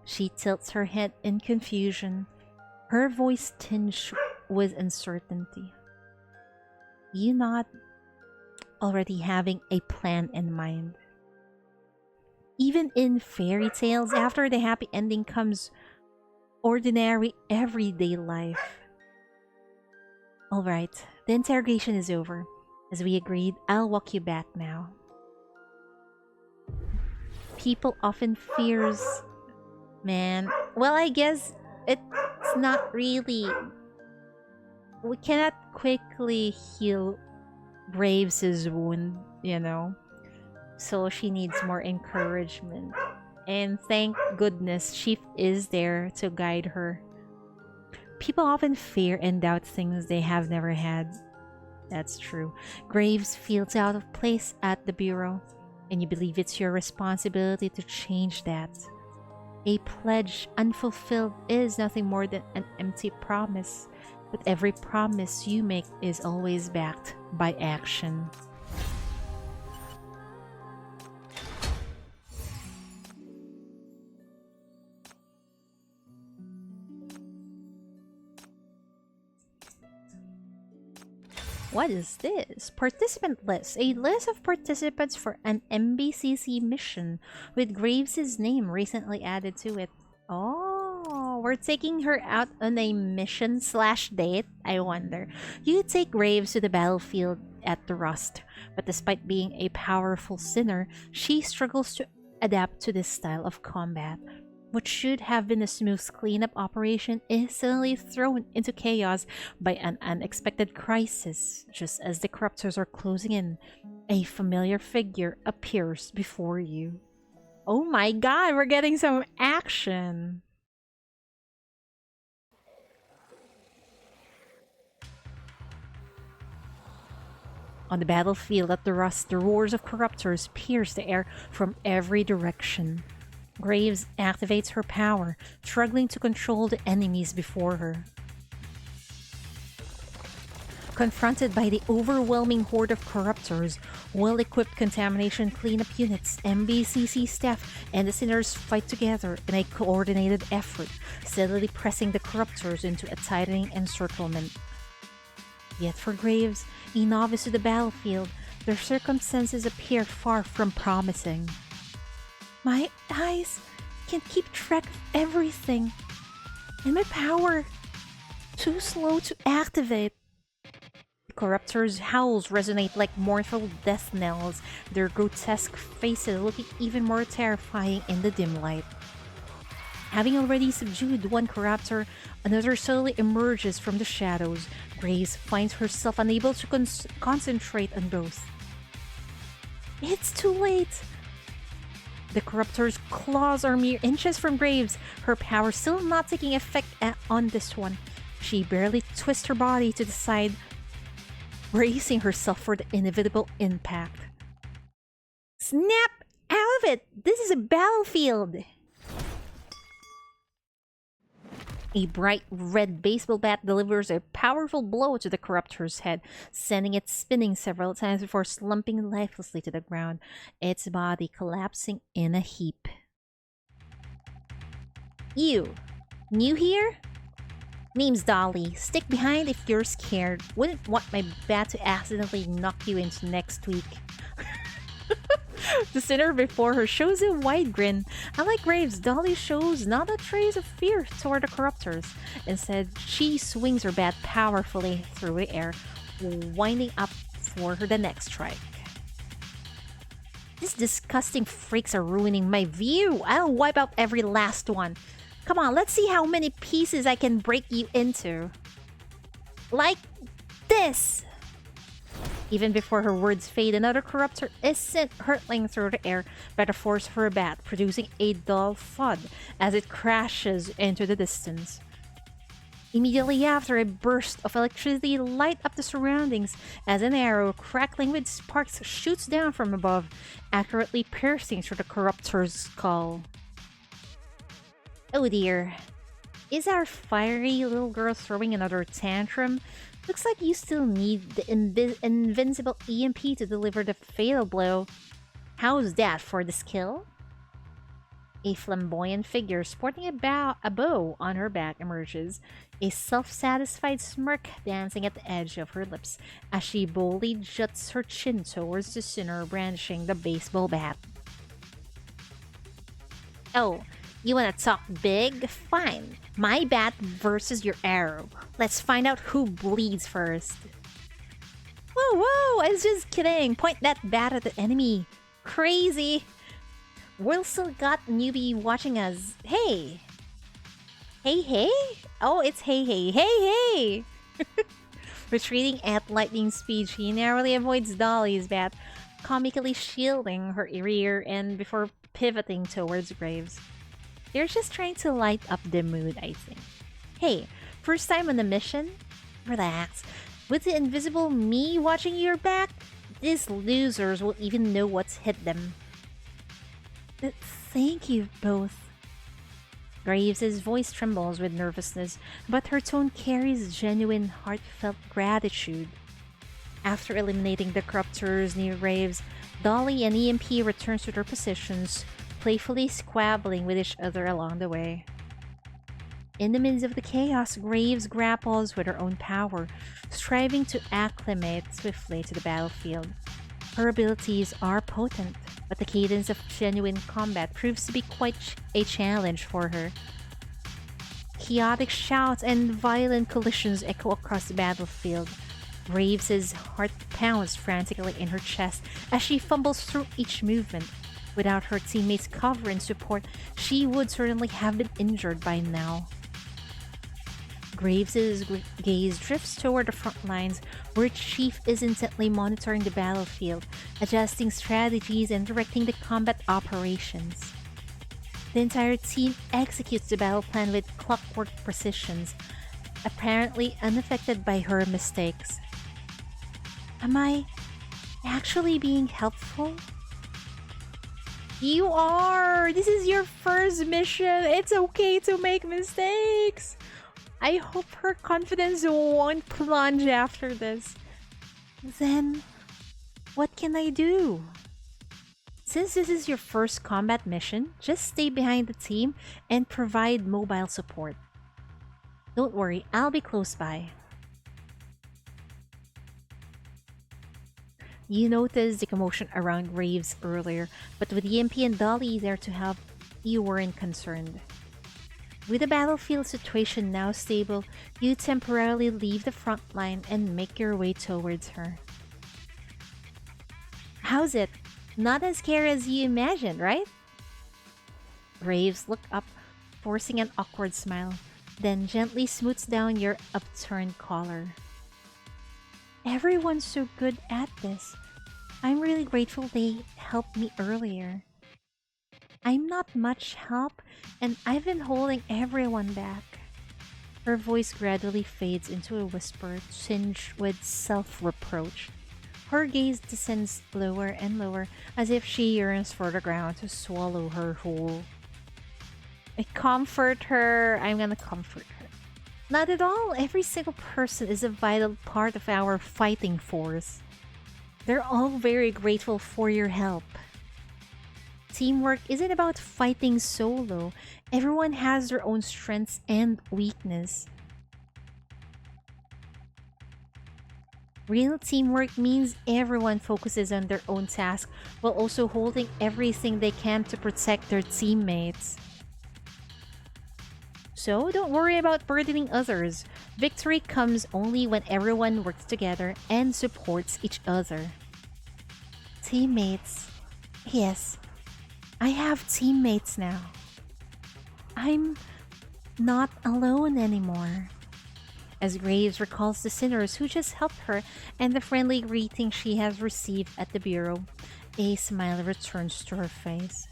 She tilts her head in confusion, her voice tinged with uncertainty. You nod, already having a plan in mind. Even in fairy tales, after the happy ending comes ordinary everyday life. Alright, the interrogation is over. As we agreed, I'll walk you back now. People often fears... Man, well, I guess it's not really... We cannot quickly heal Graves' wound, you know? So she needs more encouragement. And thank goodness Chief is there to guide her. People often fear and doubt things they have never had. That's true. Graves feels out of place at the Bureau, and you believe it's your responsibility to change that. A pledge unfulfilled is nothing more than an empty promise, but every promise you make is always backed by action. What is this? Participant list. A list of participants for an MBCC mission with Graves' name recently added to it. Oh, we're taking her out on a mission/date, I wonder. You take Graves to the battlefield at the Rust, but despite being a powerful sinner, she struggles to adapt to this style of combat. What should have been a smooth cleanup operation is suddenly thrown into chaos by an unexpected crisis. Just as the corruptors are closing in, a familiar figure appears before you. Oh my god, we're getting some action! On the battlefield at the Rust, the roars of corruptors pierce the air from every direction. Graves activates her power, struggling to control the enemies before her. Confronted by the overwhelming horde of corruptors, well-equipped contamination cleanup units, MBCC staff, and the sinners fight together in a coordinated effort, steadily pressing the corruptors into a tightening encirclement. Yet for Graves, a novice to the battlefield, their circumstances appear far from promising. My eyes can't keep track of everything, and my power too slow to activate. The corruptors' howls resonate like mournful death knells, their grotesque faces looking even more terrifying in the dim light. Having already subdued one corruptor, another slowly emerges from the shadows. Graves finds herself unable to concentrate on both. It's too late! The corruptor's claws are mere inches from Graves, her power still not taking effect on this one. She barely twists her body to the side, bracing herself for the inevitable impact. Snap out of it! This is a battlefield! A bright red baseball bat delivers a powerful blow to the corruptor's head, sending it spinning several times before slumping lifelessly to the ground, its body collapsing in a heap. You, new here? Name's Dolly. Stick behind if you're scared. Wouldn't want my bat to accidentally knock you into next week. The sinner before her shows a wide grin. Unlike Graves, Dolly shows not a trace of fear toward the corruptors. Instead, she swings her bat powerfully through the air, winding up for the next strike. These disgusting freaks are ruining my view. I'll wipe out every last one. Come on, let's see how many pieces I can break you into. Like this! Even before her words fade, another corruptor is sent hurtling through the air by the force of her bat, producing a dull thud as it crashes into the distance. Immediately after, a burst of electricity lights up the surroundings as an arrow crackling with sparks shoots down from above, accurately piercing through the corruptor's skull. Oh dear. Is our fiery little girl throwing another tantrum? Looks like you still need the invincible EMP to deliver the fatal blow. How's that for the skill? A flamboyant figure sporting a bow on her back emerges, a self-satisfied smirk dancing at the edge of her lips as she boldly juts her chin towards the sinner brandishing the baseball bat. Oh, you wanna talk big? Fine. My bat versus your arrow. Let's find out who bleeds first. Whoa, whoa! I was just kidding. Point that bat at the enemy. Crazy. We'll still got newbie watching us. Hey. Hey, hey? Oh, it's hey, hey, hey, hey! Retreating at lightning speed, she narrowly avoids Dolly's bat, comically shielding her rear end before pivoting towards Graves. They're just trying to light up the mood, I think. Hey, first time on the mission? Relax. With the invisible me watching your back, these losers will even know what's hit them. Thank you both. Graves' voice trembles with nervousness, but her tone carries genuine, heartfelt gratitude. After eliminating the corruptors near Graves, Dolly and EMP return to their positions, playfully squabbling with each other along the way. In the midst of the chaos, Graves grapples with her own power, striving to acclimate swiftly to the battlefield. Her abilities are potent, but the cadence of genuine combat proves to be quite a challenge for her. Chaotic shouts and violent collisions echo across the battlefield. Graves' heart pounds frantically in her chest as she fumbles through each movement. Without her teammates' cover and support, she would certainly have been injured by now. Graves' gaze drifts toward the front lines, where Chief is intently monitoring the battlefield, adjusting strategies and directing the combat operations. The entire team executes the battle plan with clockwork precision, apparently unaffected by her mistakes. Am I actually being helpful? You are! This is your first mission! It's okay to make mistakes! I hope her confidence won't plunge after this. Then, what can I do? Since this is your first combat mission, just stay behind the team and provide mobile support. Don't worry, I'll be close by. You noticed the commotion around Graves earlier, but with EMP and Dolly there to help, you weren't concerned. With the battlefield situation now stable, you temporarily leave the front line and make your way towards her. How's it? Not as scary as you imagined, right? Graves looked up, forcing an awkward smile, then gently smooths down your upturned collar. Everyone's so good at this. I'm really grateful they helped me earlier. I'm not much help, and I've been holding everyone back. Her voice gradually fades into a whisper tinged with self-reproach. Her gaze descends lower and lower, as if she yearns for the ground to swallow her whole. I comfort her. I'm gonna comfort her. Not at all. Every single person is a vital part of our fighting force. They're all very grateful for your help. Teamwork isn't about fighting solo. Everyone has their own strengths and weakness. Real teamwork means everyone focuses on their own task while also holding everything they can to protect their teammates. So don't worry about burdening others. Victory comes only when everyone works together and supports each other. Teammates. Yes, I have teammates now. I'm not alone anymore. As Graves recalls the sinners who just helped her and the friendly greeting she has received at the bureau, a smile returns to her face.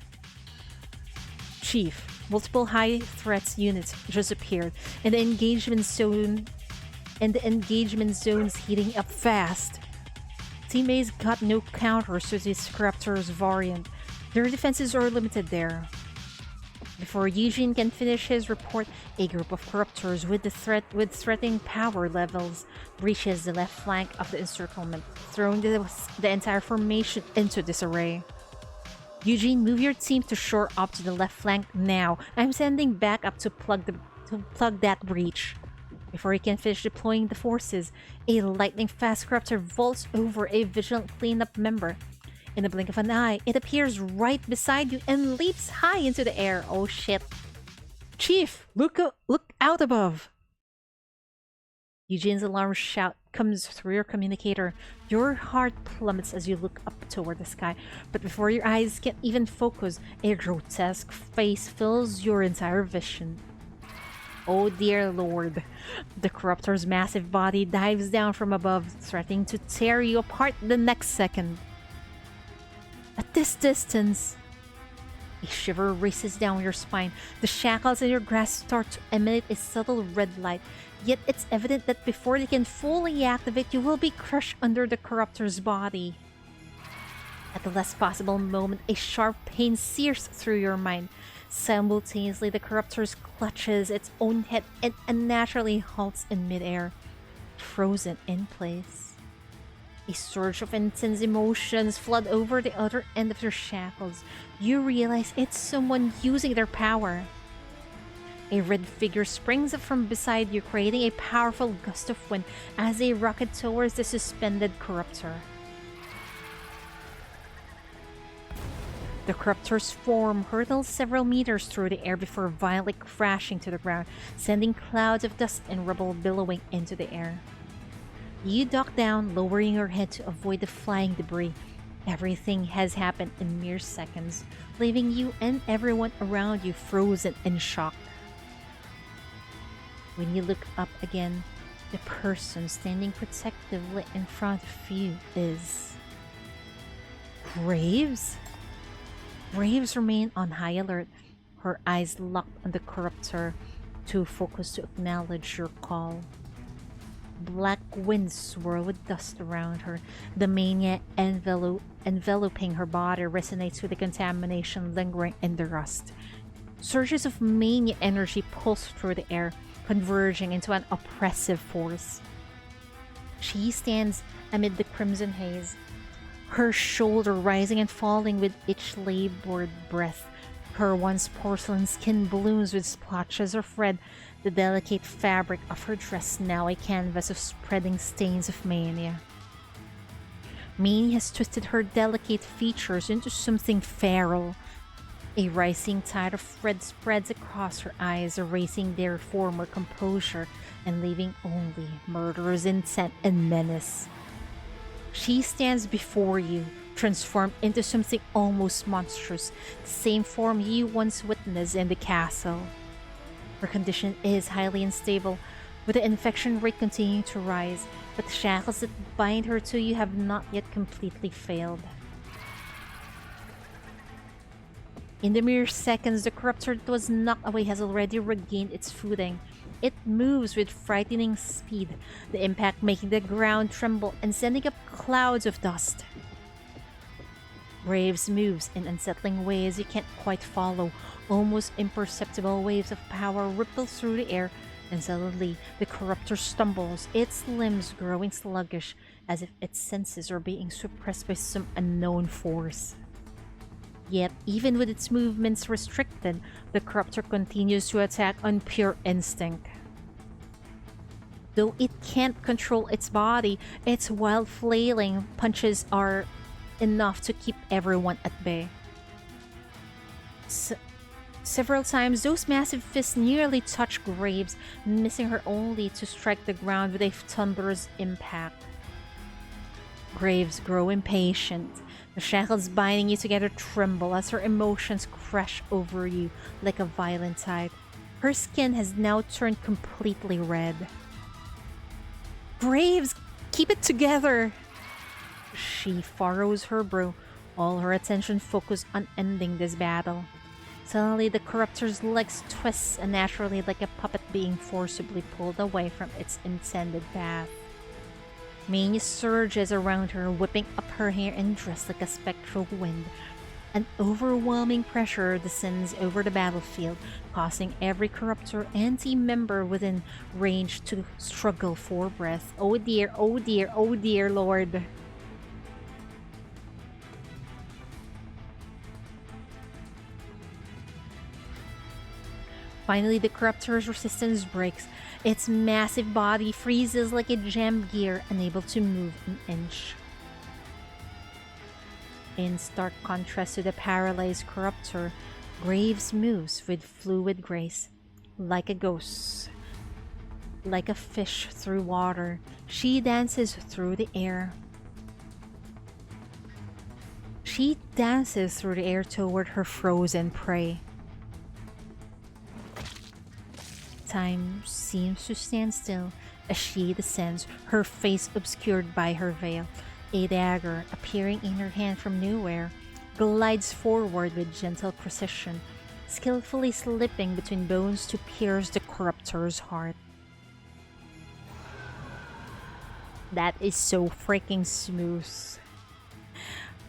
Chief, multiple high threats units just appeared, and the engagement zone's heating up fast. Teammates got no counters to this Corruptor's variant. Their defenses are limited there. Before Eugene can finish his report, a group of Corruptors with threatening power levels breaches the left flank of the encirclement, throwing the entire formation into disarray. Eugene, move your team to shore up to the left flank now. I'm sending backup to plug that breach. Before he can finish deploying the forces, a lightning-fast Corruptor vaults over a vigilant cleanup member. In the blink of an eye, it appears right beside you and leaps high into the air. Oh shit. Chief, look out above! Eugene's alarm shout comes through your communicator. Your heart plummets as you look up toward the sky, but before your eyes can even focus, a grotesque face fills your entire vision. Oh dear lord. The Corruptor's massive body dives down from above, threatening to tear you apart the next second. At this distance, a shiver races down your spine. The shackles in your grasp start to emanate a subtle red light, yet it's evident that before they can fully activate, you will be crushed under the Corruptor's body. At the last possible moment, a sharp pain sears through your mind. Simultaneously, the Corruptor clutches its own head and unnaturally halts in midair, frozen in place. A surge of intense emotions flood over the other end of your shackles. You realize it's someone using their power. A red figure springs up from beside you, creating a powerful gust of wind as they rocket towards the suspended Corruptor. The Corruptor's form hurtles several meters through the air before violently crashing to the ground, sending clouds of dust and rubble billowing into the air. You duck down, lowering your head to avoid the flying debris. Everything has happened in mere seconds, leaving you and everyone around you frozen in shock. When you look up again, the person standing protectively in front of you is Graves? Graves remained on high alert, her eyes locked on the corruptor, too focused to acknowledge your call. Black winds swirl with dust around her. The mania enveloping her body resonates with the contamination lingering in the rust. Surges of mania energy pulse through the air, converging into an oppressive force. She stands amid the crimson haze, her shoulder rising and falling with each labored breath. Her once porcelain skin blooms with splotches of red, the delicate fabric of her dress now a canvas of spreading stains of mania. Mania has twisted her delicate features into something feral. A rising tide of red spreads across her eyes, erasing their former composure and leaving only murderous intent and menace. She stands before you, transformed into something almost monstrous, the same form you once witnessed in the castle. Her condition is highly unstable, with the infection rate continuing to rise, but the shackles that bind her to you have not yet completely failed. In the mere seconds the corruptor that was knocked away has already regained its footing. It moves with frightening speed, the impact making the ground tremble and sending up clouds of dust. Graves moves in unsettling ways you can't quite follow. Almost imperceptible waves of power ripple through the air, and suddenly the corruptor stumbles, its limbs growing sluggish, as if its senses are being suppressed by some unknown force. Yet, even with its movements restricted, the corruptor continues to attack on pure instinct. Though it can't control its body, its wild flailing punches are enough to keep everyone at bay. Several times, those massive fists nearly touch Graves, missing her only to strike the ground with a thunderous impact. Graves grow impatient. The shackles binding you together tremble as her emotions crash over you like a violent tide. Her skin has now turned completely red. Graves, keep it together! She furrows her brow, all her attention focused on ending this battle. Suddenly, the corruptor's legs twist unnaturally like a puppet being forcibly pulled away from its intended path. Mania surges around her, whipping up her hair and dress like a spectral wind. An overwhelming pressure descends over the battlefield, causing every corruptor and team member within range to struggle for breath. Oh dear, oh dear, oh dear, Lord. Finally, the corruptor's resistance breaks. Its massive body freezes like a jammed gear, unable to move an inch. In stark contrast to the paralyzed corruptor, Graves moves with fluid grace, like a ghost. Like a fish through water, she dances through the air. She dances through the air toward her frozen prey. Time seems to stand still as she descends, her face obscured by her veil. A dagger, appearing in her hand from nowhere, glides forward with gentle precision, skillfully slipping between bones to pierce the corruptor's heart. That is so freaking smooth.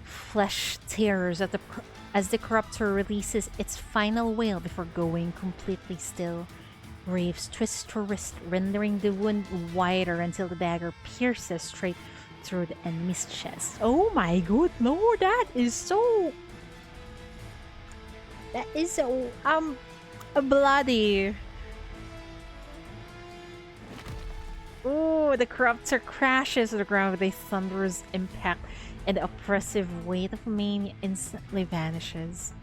Flesh tears as the corruptor releases its final wail before going completely still. Graves twists her wrist, rendering the wound wider until the dagger pierces straight through the enemy's chest. Oh my good lord, that is so bloody. Oh, the corruptor crashes to the ground with a thunderous impact, and the oppressive weight of mania instantly vanishes.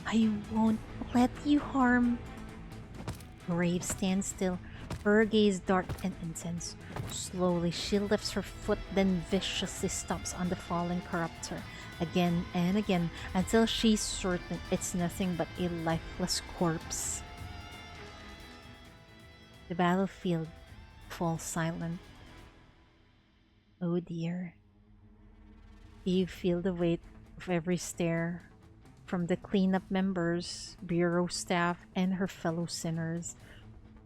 I won't let you harm. Graves stands still, her gaze dark and intense. Slowly, she lifts her foot, then viciously stomps on the falling corruptor, again and again, until she's certain it's nothing but a lifeless corpse. The battlefield falls silent. Oh dear. You feel the weight of every stare from the cleanup members, bureau staff, and her fellow sinners.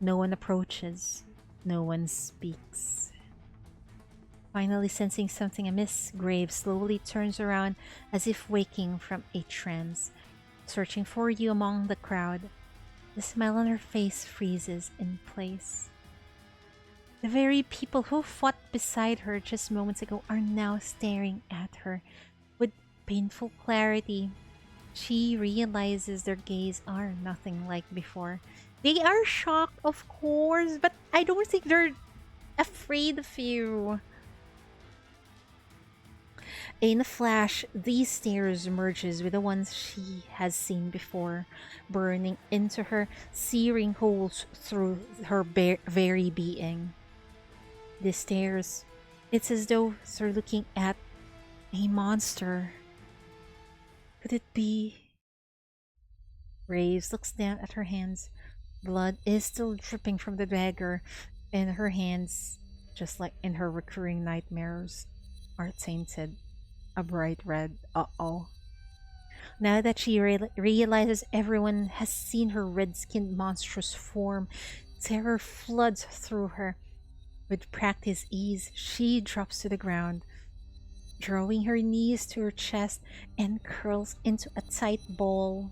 No one approaches. No one speaks. Finally sensing something amiss, Graves slowly turns around as if waking from a trance, searching for you among the crowd. The smile on her face freezes in place. The very people who fought beside her just moments ago are now staring at her with painful clarity. She realizes their gaze are nothing like before. They are shocked, of course, but I don't think they're afraid of you. In a flash, these stares merges with the ones she has seen before, burning into her, searing holes through her very being. The stares, it's as though they're looking at a monster. Could it be? Graves looks down at her hands. Blood is still dripping from the dagger, and her hands, just like in her recurring nightmares, are tainted. A bright red. Uh-oh. Now that she realizes everyone has seen her red-skinned monstrous form, terror floods through her. With practiced ease, she drops to the ground, drawing her knees to her chest and curls into a tight ball.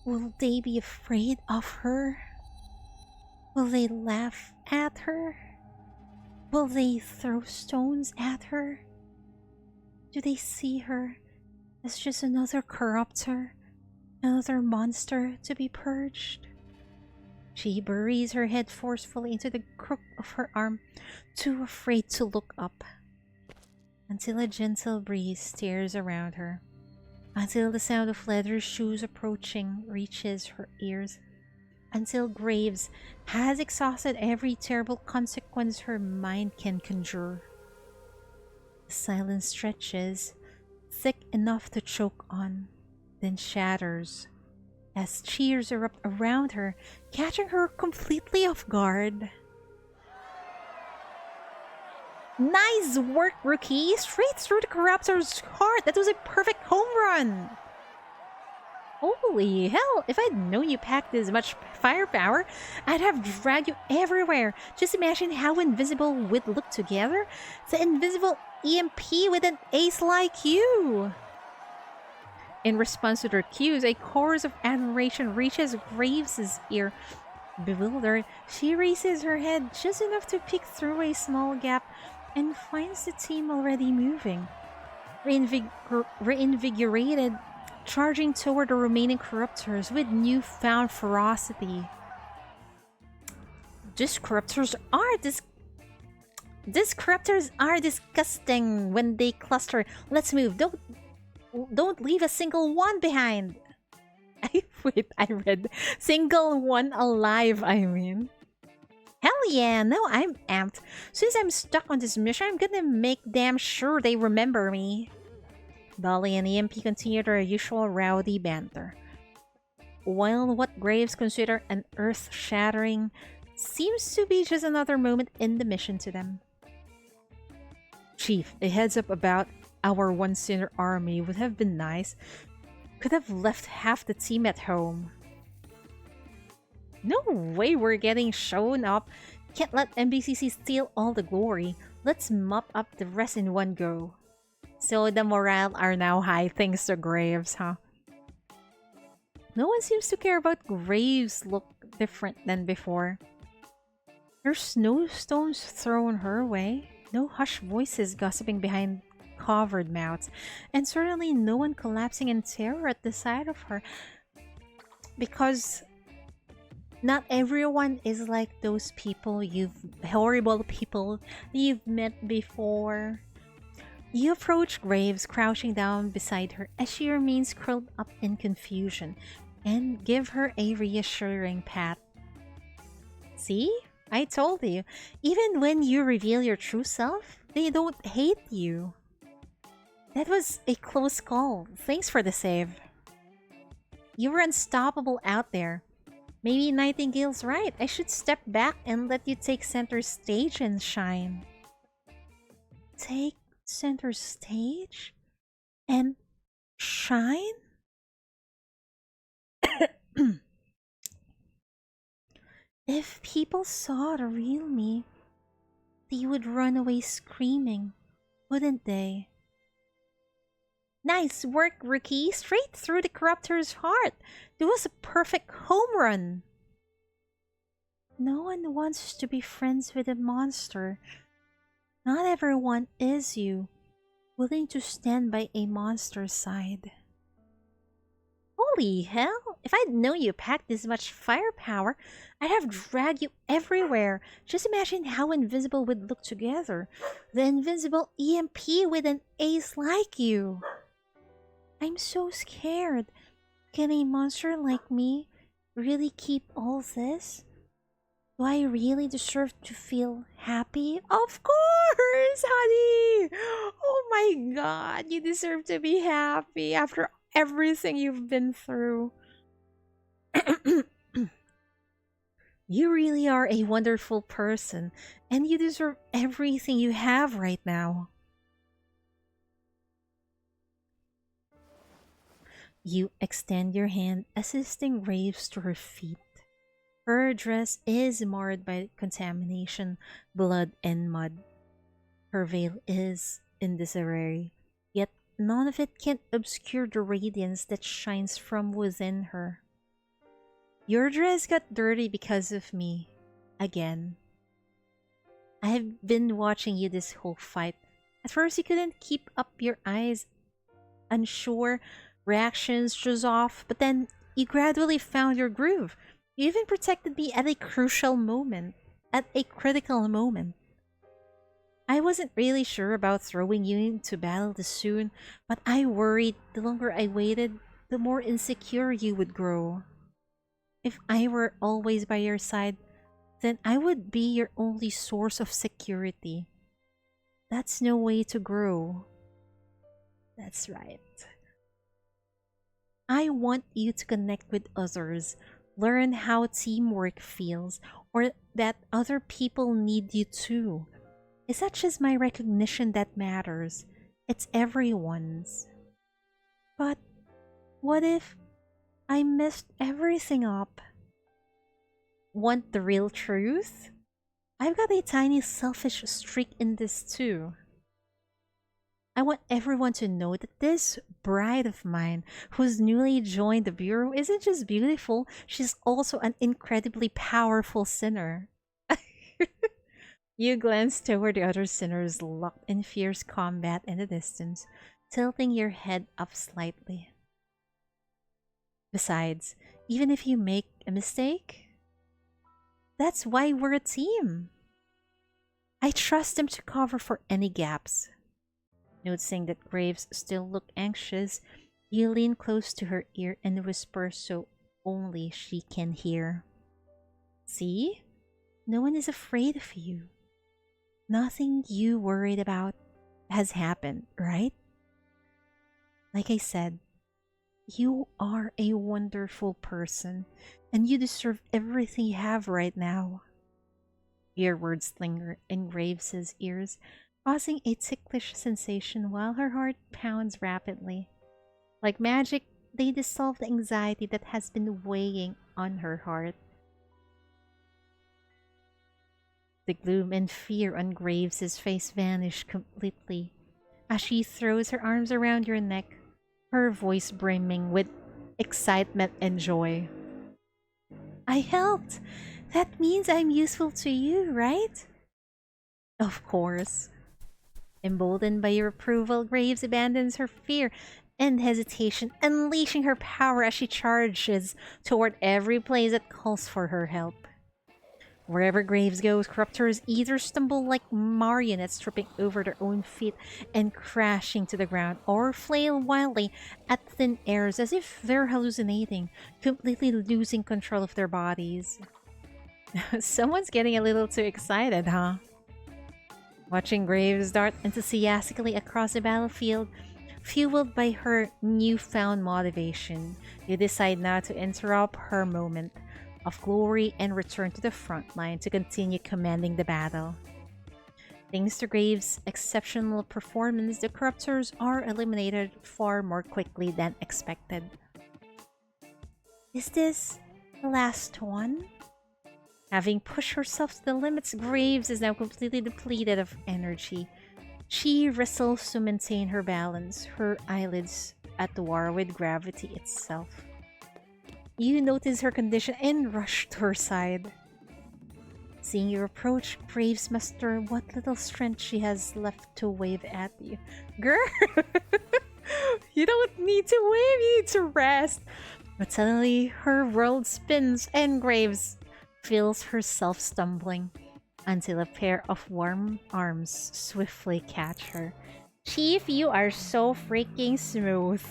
Will they be afraid of her? Will they laugh at her? Will they throw stones at her? Do they see her as just another corruptor, another monster to be purged? She buries her head forcefully into the crook of her arm, too afraid to look up, until a gentle breeze stirs around her, until the sound of leather shoes approaching reaches her ears, until Graves has exhausted every terrible consequence her mind can conjure. The silence stretches, thick enough to choke on, then shatters as cheers erupt around her, catching her completely off guard. Nice work, rookie! Straight through the corruptor's heart! That was a perfect home run! Holy hell! If I'd known you packed this much firepower, I'd have dragged you everywhere. Just imagine how invisible we'd look together. The invisible EMP with an ace like you! In response to their cues, a chorus of admiration reaches Graves' ear. Bewildered, she raises her head just enough to peek through a small gap and finds the team already moving. Reinvigorated, charging toward the remaining corruptors with newfound ferocity. These corruptors are disgusting when they cluster. Let's move. Don't leave a single one behind. Wait, I read single one alive, I mean. Hell yeah, now I'm amped. Since I'm stuck on this mission, I'm gonna make damn sure they remember me. Dolly and EMP continue their usual rowdy banter, while what Graves consider an earth-shattering seems to be just another moment in the mission to them. Chief, a heads up about our one sinner army would have been nice. Could have left half the team at home. No way we're getting shown up. Can't let MBCC steal all the glory. Let's mop up the rest in one go. So the morale are now high thanks to Graves, huh? No one seems to care about Graves look different than before. There's no stones thrown her way. No hushed voices gossiping behind covered mouths, and certainly no one collapsing in terror at the sight of her, because not everyone is like those horrible people you've met before. You approach Graves, crouching down beside her as she remains curled up in confusion, and give her a reassuring pat. See? I told you. Even when you reveal your true self, they don't hate you. That was a close call. Thanks for the save. You were unstoppable out there. Maybe Nightingale's right. I should step back and let you take center stage and shine. Take center stage? And shine? If people saw the real me, they would run away screaming, wouldn't they? Nice work, rookie! Straight through the corruptor's heart! It was a perfect home run! No one wants to be friends with a monster. Not everyone is you, willing to stand by a monster's side. Holy hell! If I'd known you packed this much firepower, I'd have dragged you everywhere. Just imagine how invisible we'd look together. The invincible EMP with an ace like you. I'm so scared. Can a monster like me really keep all this? Do I really deserve to feel happy? Of course, honey! Oh my god, you deserve to be happy after everything you've been through. You really are a wonderful person, and you deserve everything you have right now. You extend your hand, assisting Graves to her feet. Her dress is marred by contamination, blood, and mud. Her veil is in disarray, yet none of it can obscure the radiance that shines from within her. Your dress got dirty because of me. Again. I have been watching you this whole fight. At first you couldn't keep up your eyes, unsure, reactions just off, but then you gradually found your groove. You even protected me at a crucial moment. At a critical moment. I wasn't really sure about throwing you into battle this soon, but I worried the longer I waited, the more insecure you would grow. If I were always by your side, then I would be your only source of security. That's no way to grow. That's right. I want you to connect with others, learn how teamwork feels, or that other people need you too. It's not just my recognition that matters, it's everyone's. But what if I messed everything up? Want the real truth? I've got a tiny selfish streak in this too. I want everyone to know that this bride of mine, who's newly joined the Bureau, isn't just beautiful, she's also an incredibly powerful sinner. You glance toward the other sinners locked in fierce combat in the distance, tilting your head up slightly. Besides, even if you make a mistake, that's why we're a team. I trust them to cover for any gaps. Noticing that Graves still looked anxious, you lean close to her ear and whisper so only she can hear. See? No one is afraid of you. Nothing you worried about has happened, right? Like I said, you are a wonderful person, and you deserve everything you have right now. Your words linger in Graves' ears, causing a ticklish sensation while her heart pounds rapidly. Like magic, they dissolve the anxiety that has been weighing on her heart. The gloom and fear on Graves' face vanish completely as she throws her arms around your neck, her voice brimming with excitement and joy. I helped! That means I'm useful to you, right? Of course. Emboldened by your approval, Graves abandons her fear and hesitation, unleashing her power as she charges toward every place that calls for her help. Wherever Graves goes, corruptors either stumble like marionettes tripping over their own feet and crashing to the ground, or flail wildly at thin airs as if they're hallucinating, completely losing control of their bodies. Someone's getting a little too excited, huh? Watching Graves dart enthusiastically across the battlefield, fueled by her newfound motivation, you decide now to interrupt her moment of glory and return to the front line to continue commanding the battle. Thanks to Graves' exceptional performance, the corruptors are eliminated far more quickly than expected. Is this the last one? Having pushed herself to the limits, Graves is now completely depleted of energy. She wrestles to maintain her balance, her eyelids at war with gravity itself. You notice her condition and rush to her side. Seeing you approach, Graves muster what little strength she has left to wave at you. Girl! You don't need to wave, you need to rest! But suddenly, her world spins and Graves feels herself stumbling until a pair of warm arms swiftly catch her. Chief, you are so freaking smooth.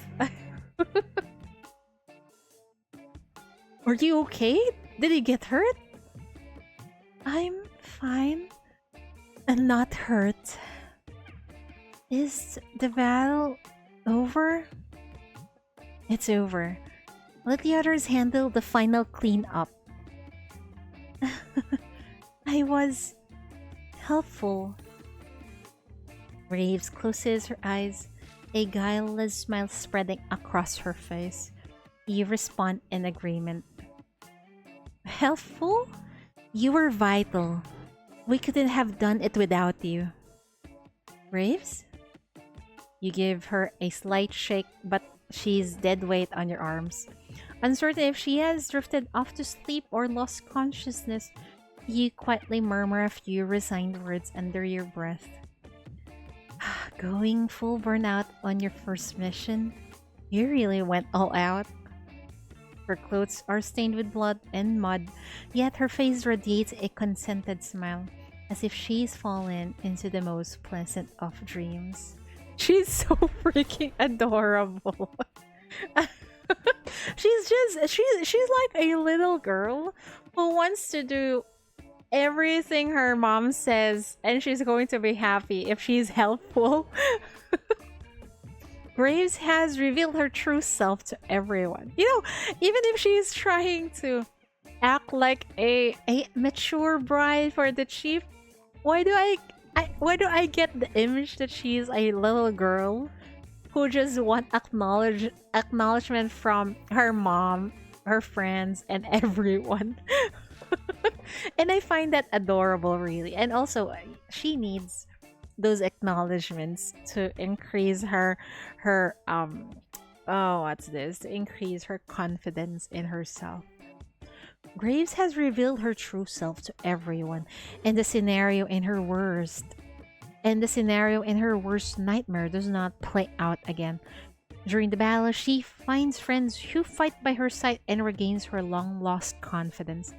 Are you okay? Did you get hurt? I'm fine and not hurt. Is the battle over? It's over. Let the others handle the final cleanup. I was helpful. Graves closes her eyes, a guileless smile spreading across her face. You respond in agreement. Helpful? You were vital. We couldn't have done it without you. Graves? You give her a slight shake, but she's dead weight on your arms. Uncertain if she has drifted off to sleep or lost consciousness, you quietly murmur a few resigned words under your breath. Going full burnout on your first mission? You really went all out. Her clothes are stained with blood and mud, yet her face radiates a contented smile, as if she's fallen into the most pleasant of dreams. She's so freaking adorable. she's like a little girl who wants to do everything her mom says, and she's going to be happy if she's helpful. Graves has revealed her true self to everyone. You know, even if she's trying to act like a mature bride for the chief, why do I get the image that she's a little girl who just want acknowledgement from her mom, her friends, and everyone. And I find that adorable, really. And also, she needs those acknowledgments to increase her oh, what's this? To increase her confidence in herself. Graves has revealed her true self to everyone, and the scenario in her worst nightmare does not play out again. During the battle, she finds friends who fight by her side and regains her long-lost confidence.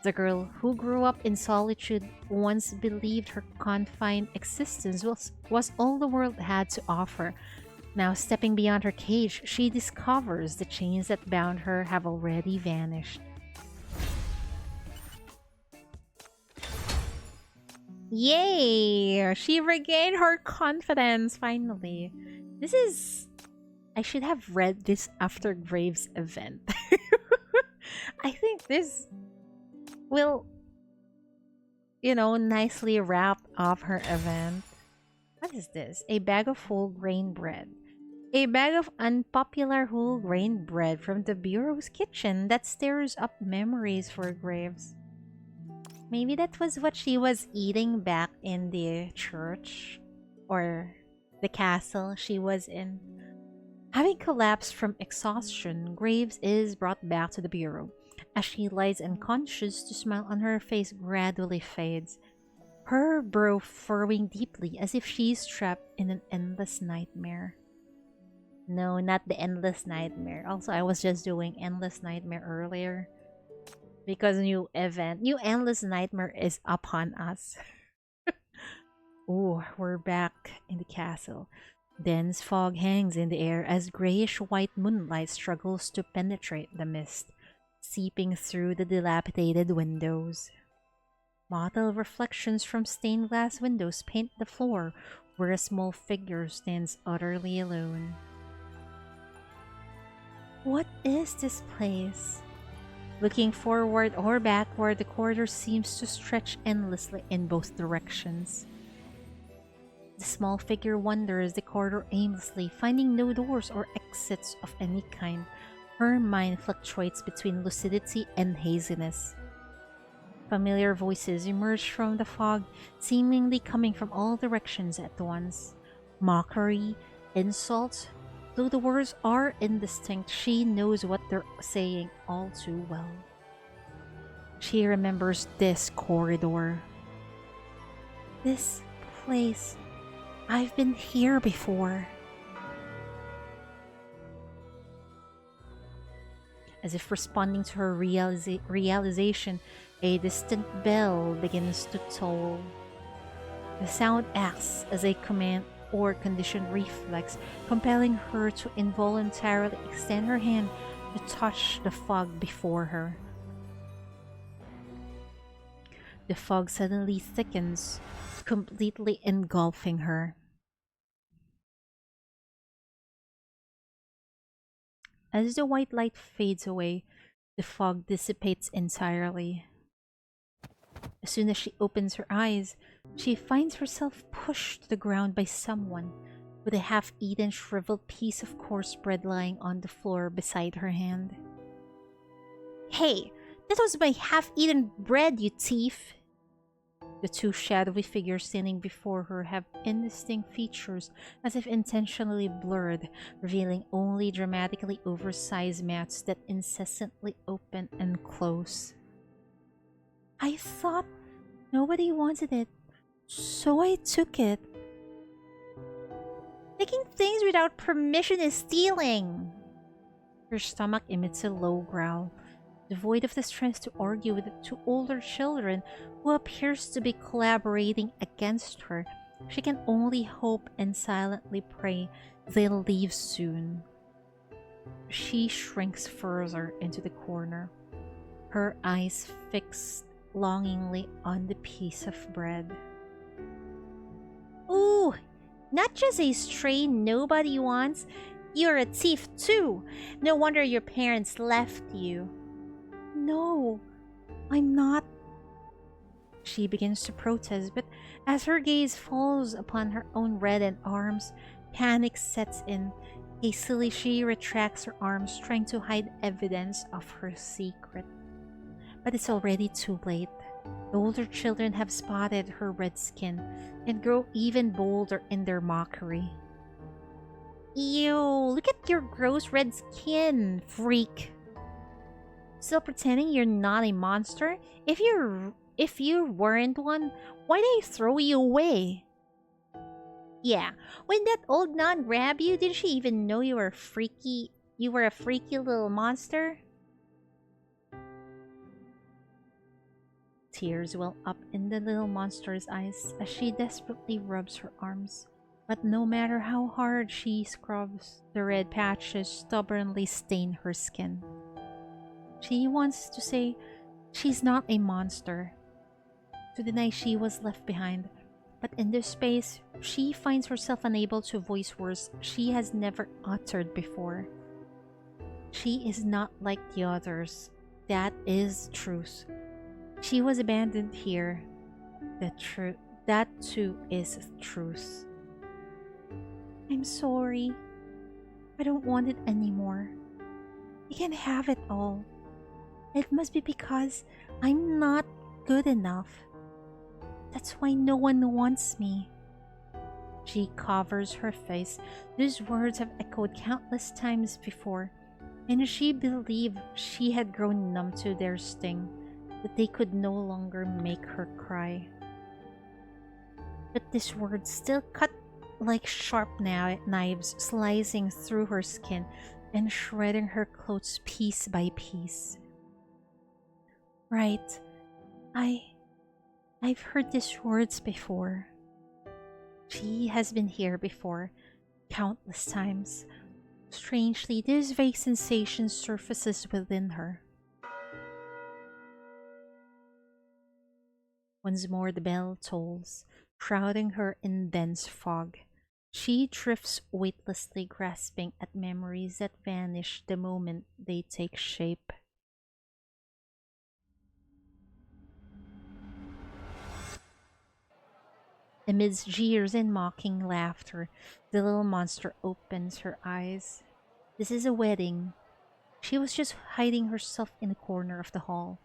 The girl who grew up in solitude once believed her confined existence was all the world had to offer. Now, stepping beyond her cage, she discovers the chains that bound her have already vanished. Yay! She regained her confidence, finally. This is... I should have read this after Graves' event. I think this will, you know, nicely wrap up her event. What is this? A bag of whole grain bread. A bag of unpopular whole grain bread from the Bureau's kitchen that stirs up memories for Graves. Maybe that was what she was eating back in the church or the castle she was in. Having collapsed from exhaustion, Graves is brought back to the Bureau. As she lies unconscious, the smile on her face gradually fades, her brow furrowing deeply as if she's trapped in an endless nightmare. No, not the endless nightmare. Also, I was just doing endless nightmare earlier. Because new endless nightmare is upon us. Ooh, we're back in the castle. Dense fog hangs in the air as grayish-white moonlight struggles to penetrate the mist, seeping through the dilapidated windows. Mottled reflections from stained glass windows paint the floor, where a small figure stands utterly alone. What is this place? Looking forward or backward, the corridor seems to stretch endlessly in both directions. The small figure wanders the corridor aimlessly, finding no doors or exits of any kind. Her mind fluctuates between lucidity and haziness. Familiar voices emerge from the fog, seemingly coming from all directions at once. Mockery, insult. Though the words are indistinct, she knows what they're saying all too well. She remembers this corridor. This place. I've been here before. As if responding to her realization, a distant bell begins to toll. The sound acts as a command or conditioned reflex, compelling her to involuntarily extend her hand to touch the fog before her. The fog suddenly thickens, completely engulfing her. As the white light fades away, the fog dissipates entirely. As soon as she opens her eyes, she finds herself pushed to the ground by someone, with a half-eaten shriveled piece of coarse bread lying on the floor beside her hand. "Hey, that was my half-eaten bread, you thief!" The two shadowy figures standing before her have indistinct features, as if intentionally blurred, revealing only dramatically oversized mouths that incessantly open and close. "I thought nobody wanted it, so I took it." "Taking things without permission is stealing!" Her stomach emits a low growl, devoid of the strength to argue with the two older children who appears to be collaborating against her. She can only hope and silently pray they'll leave soon. She shrinks further into the corner, her eyes fixed longingly on the piece of bread. "Ooh, not just a stray nobody wants. You're a thief too. No wonder your parents left you." "No, I'm not." She begins to protest, but as her gaze falls upon her own reddened arms, panic sets in. Hastily, she retracts her arms, trying to hide evidence of her secret. But it's already too late. The older children have spotted her red skin and grow even bolder in their mockery. "Ew, look at your gross red skin, freak. Still pretending you're not a monster? If you weren't one, why'd I throw you away?" "Yeah, when that old nun grabbed you, did she even know you were freaky? You were a freaky little monster?" Tears well up in the little monster's eyes as she desperately rubs her arms. But no matter how hard she scrubs, the red patches stubbornly stain her skin. She wants to say she's not a monster, to deny she was left behind, but in this space, she finds herself unable to voice words she has never uttered before. She is not like the others. That is truth. She was abandoned here. That too is truth. "I'm sorry. I don't want it anymore. You can have it all. It must be because I'm not good enough. That's why no one wants me." She covers her face. These words have echoed countless times before, and she believed she had grown numb to their sting, that they could no longer make her cry. But these words still cut like sharp knives, slicing through her skin and shredding her clothes piece by piece. "Right. I've heard these words before." She has been here before, countless times. Strangely, this vague sensation surfaces within her. Once more the bell tolls, shrouding her in dense fog. She drifts weightlessly, grasping at memories that vanish the moment they take shape. Amidst jeers and mocking laughter, the little monster opens her eyes. This is a wedding. She was just hiding herself in a corner of the hall,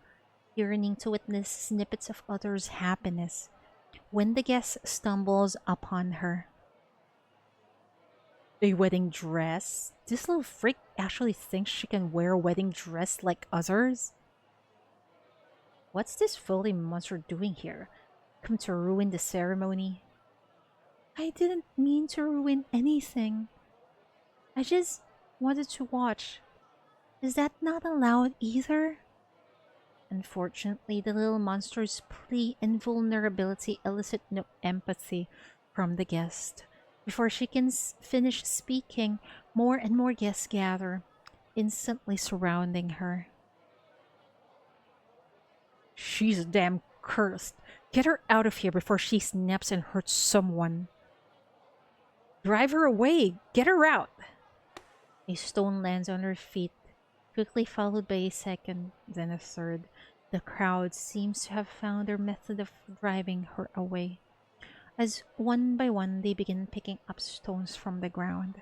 yearning to witness snippets of others' happiness, when the guest stumbles upon her. A wedding dress? This little freak actually thinks she can wear a wedding dress like others? What's this fully monster doing here? Come to ruin the ceremony? I didn't mean to ruin anything. I just wanted to watch. Is that not allowed either? Unfortunately, the little monster's plea and vulnerability elicit no empathy from the guest. Before she can finish speaking, more and more guests gather, instantly surrounding her. She's damn cursed. Get her out of here before she snaps and hurts someone. Drive her away! Get her out! A stone lands on her feet, quickly followed by a second, then a third. The crowd seems to have found their method of driving her away, as one by one they begin picking up stones from the ground.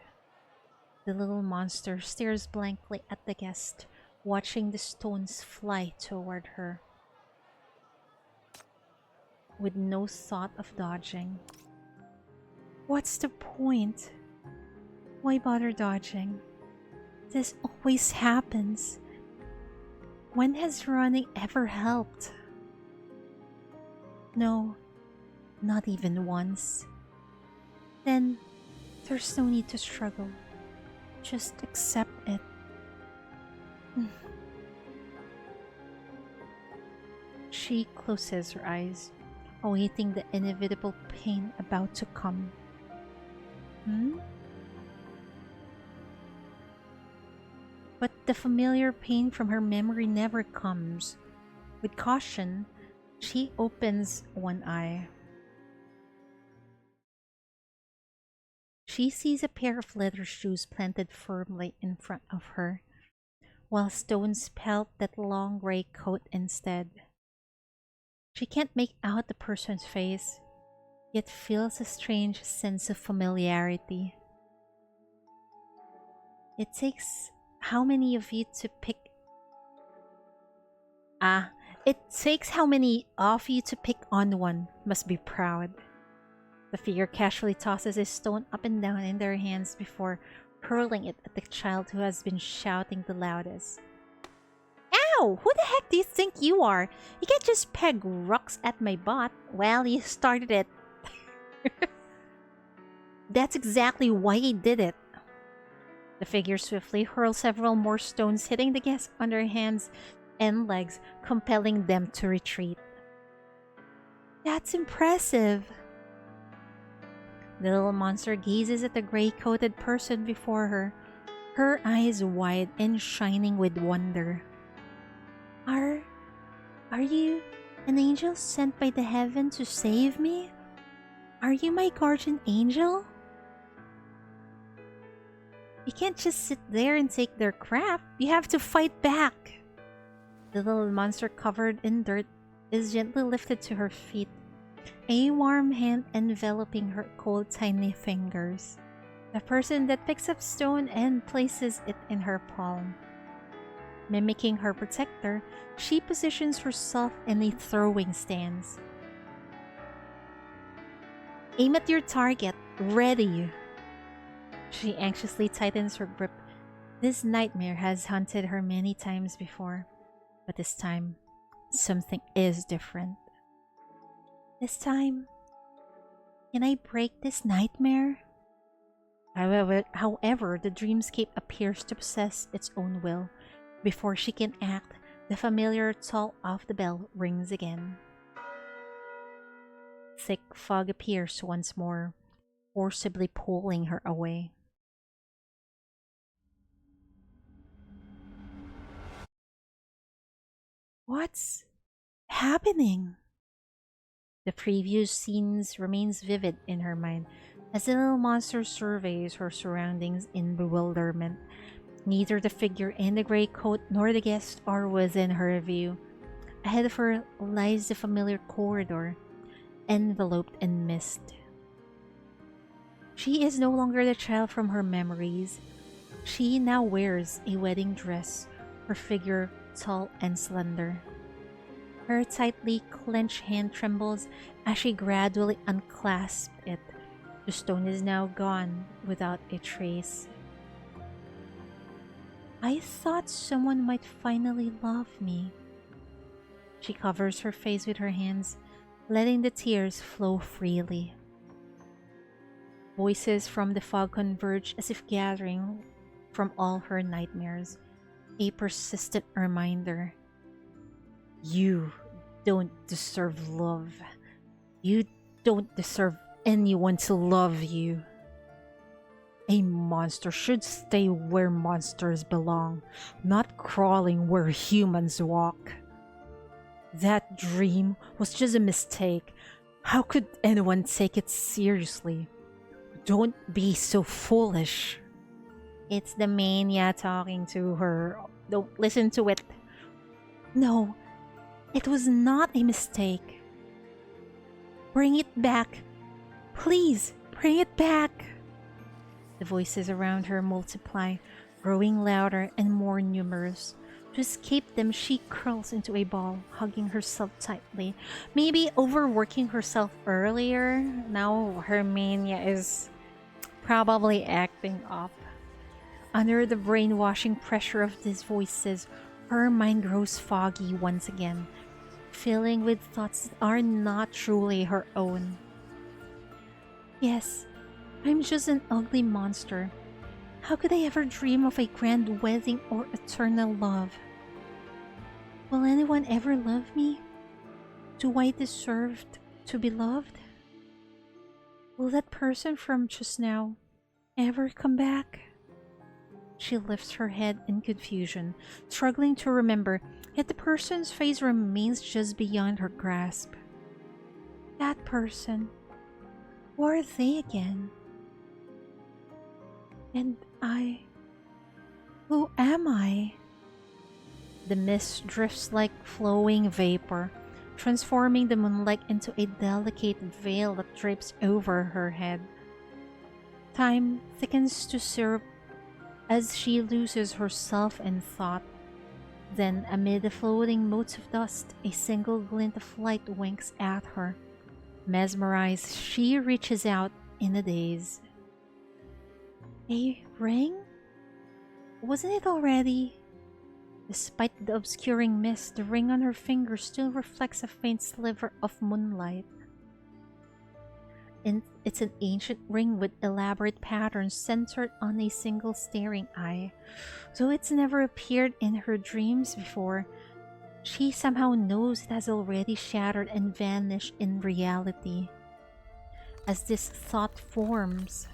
The little monster stares blankly at the guest, watching the stones fly toward her, with no thought of dodging. What's the point? Why bother dodging? This always happens. When has running ever helped? No, not even once. Then there's no need to struggle. Just accept it. She closes her eyes, awaiting the inevitable pain about to come. But the familiar pain from her memory never comes. With caution, she opens one eye. She sees a pair of leather shoes planted firmly in front of her, while stones pelt that long gray coat instead. She can't make out the person's face, yet feels a strange sense of familiarity. It takes how many of you to pick... it takes how many of you to pick on one. Must be proud. The figure casually tosses a stone up and down in their hands before hurling it at the child who has been shouting the loudest. Ow! Who the heck do you think you are? You can't just peg rocks at my butt. Well, you started it. That's exactly why he did it. The figure swiftly hurls several more stones, hitting the guests on their hands and legs, compelling them to retreat. That's impressive. The little monster gazes at the gray-coated person before her, her eyes wide and shining with wonder. Are you an angel sent by the heaven to save me? Are you my guardian angel? You can't just sit there and take their crap. You have to fight back. The little monster covered in dirt is gently lifted to her feet, a warm hand enveloping her cold, tiny fingers. The person that picks up stone and places it in her palm. Mimicking her protector, she positions herself in a throwing stance. Aim at your target. Ready. She anxiously tightens her grip. This nightmare has haunted her many times before, but this time, something is different. This time, can I break this nightmare? However, the dreamscape appears to possess its own will. Before she can act, the familiar toll of the bell rings again. Thick fog appears once more, forcibly pulling her away. What's happening? The previous scenes remains vivid in her mind as the little monster surveys her surroundings in bewilderment. Neither the figure in the gray coat nor the guest are within her view. Ahead of her lies the familiar corridor, enveloped in mist. She is no longer the child from her memories. She now wears a wedding dress, her figure tall and slender. Her tightly clenched hand trembles as she gradually unclasps it. The stone is now gone without a trace. I thought someone might finally love me. She covers her face with her hands, letting the tears flow freely. Voices from the fog converge as if gathering from all her nightmares, a persistent reminder. You don't deserve love. You don't deserve anyone to love you. A monster should stay where monsters belong, not crawling where humans walk. That dream was just a mistake. How could anyone take it seriously? Don't be so foolish. It's the mania talking to her. Don't listen to it. No, it was not a mistake. Bring it back. Please, bring it back. The voices around her multiply, growing louder and more numerous. To escape them, she curls into a ball, hugging herself tightly. Maybe overworking herself earlier. Now her mania is probably acting up. Under the brainwashing pressure of these voices, her mind grows foggy once again, filling with thoughts that are not truly her own. Yes, I'm just an ugly monster. How could I ever dream of a grand wedding or eternal love? Will anyone ever love me? Do I deserve to be loved? Will that person from just now ever come back? She lifts her head in confusion, struggling to remember, yet the person's face remains just beyond her grasp. That person. Who are they again? And who am I? The mist drifts like flowing vapor, transforming the moonlight into a delicate veil that drapes over her head. Time thickens to syrup as she loses herself in thought. Then, amid the floating motes of dust, a single glint of light winks at her. Mesmerized, she reaches out in a daze. A ring? Wasn't it already? Despite the obscuring mist, the ring on her finger still reflects a faint sliver of moonlight. It's an ancient ring with elaborate patterns centered on a single staring eye. Though it's never appeared in her dreams before, she somehow knows it has already shattered and vanished in reality. As this thought forms,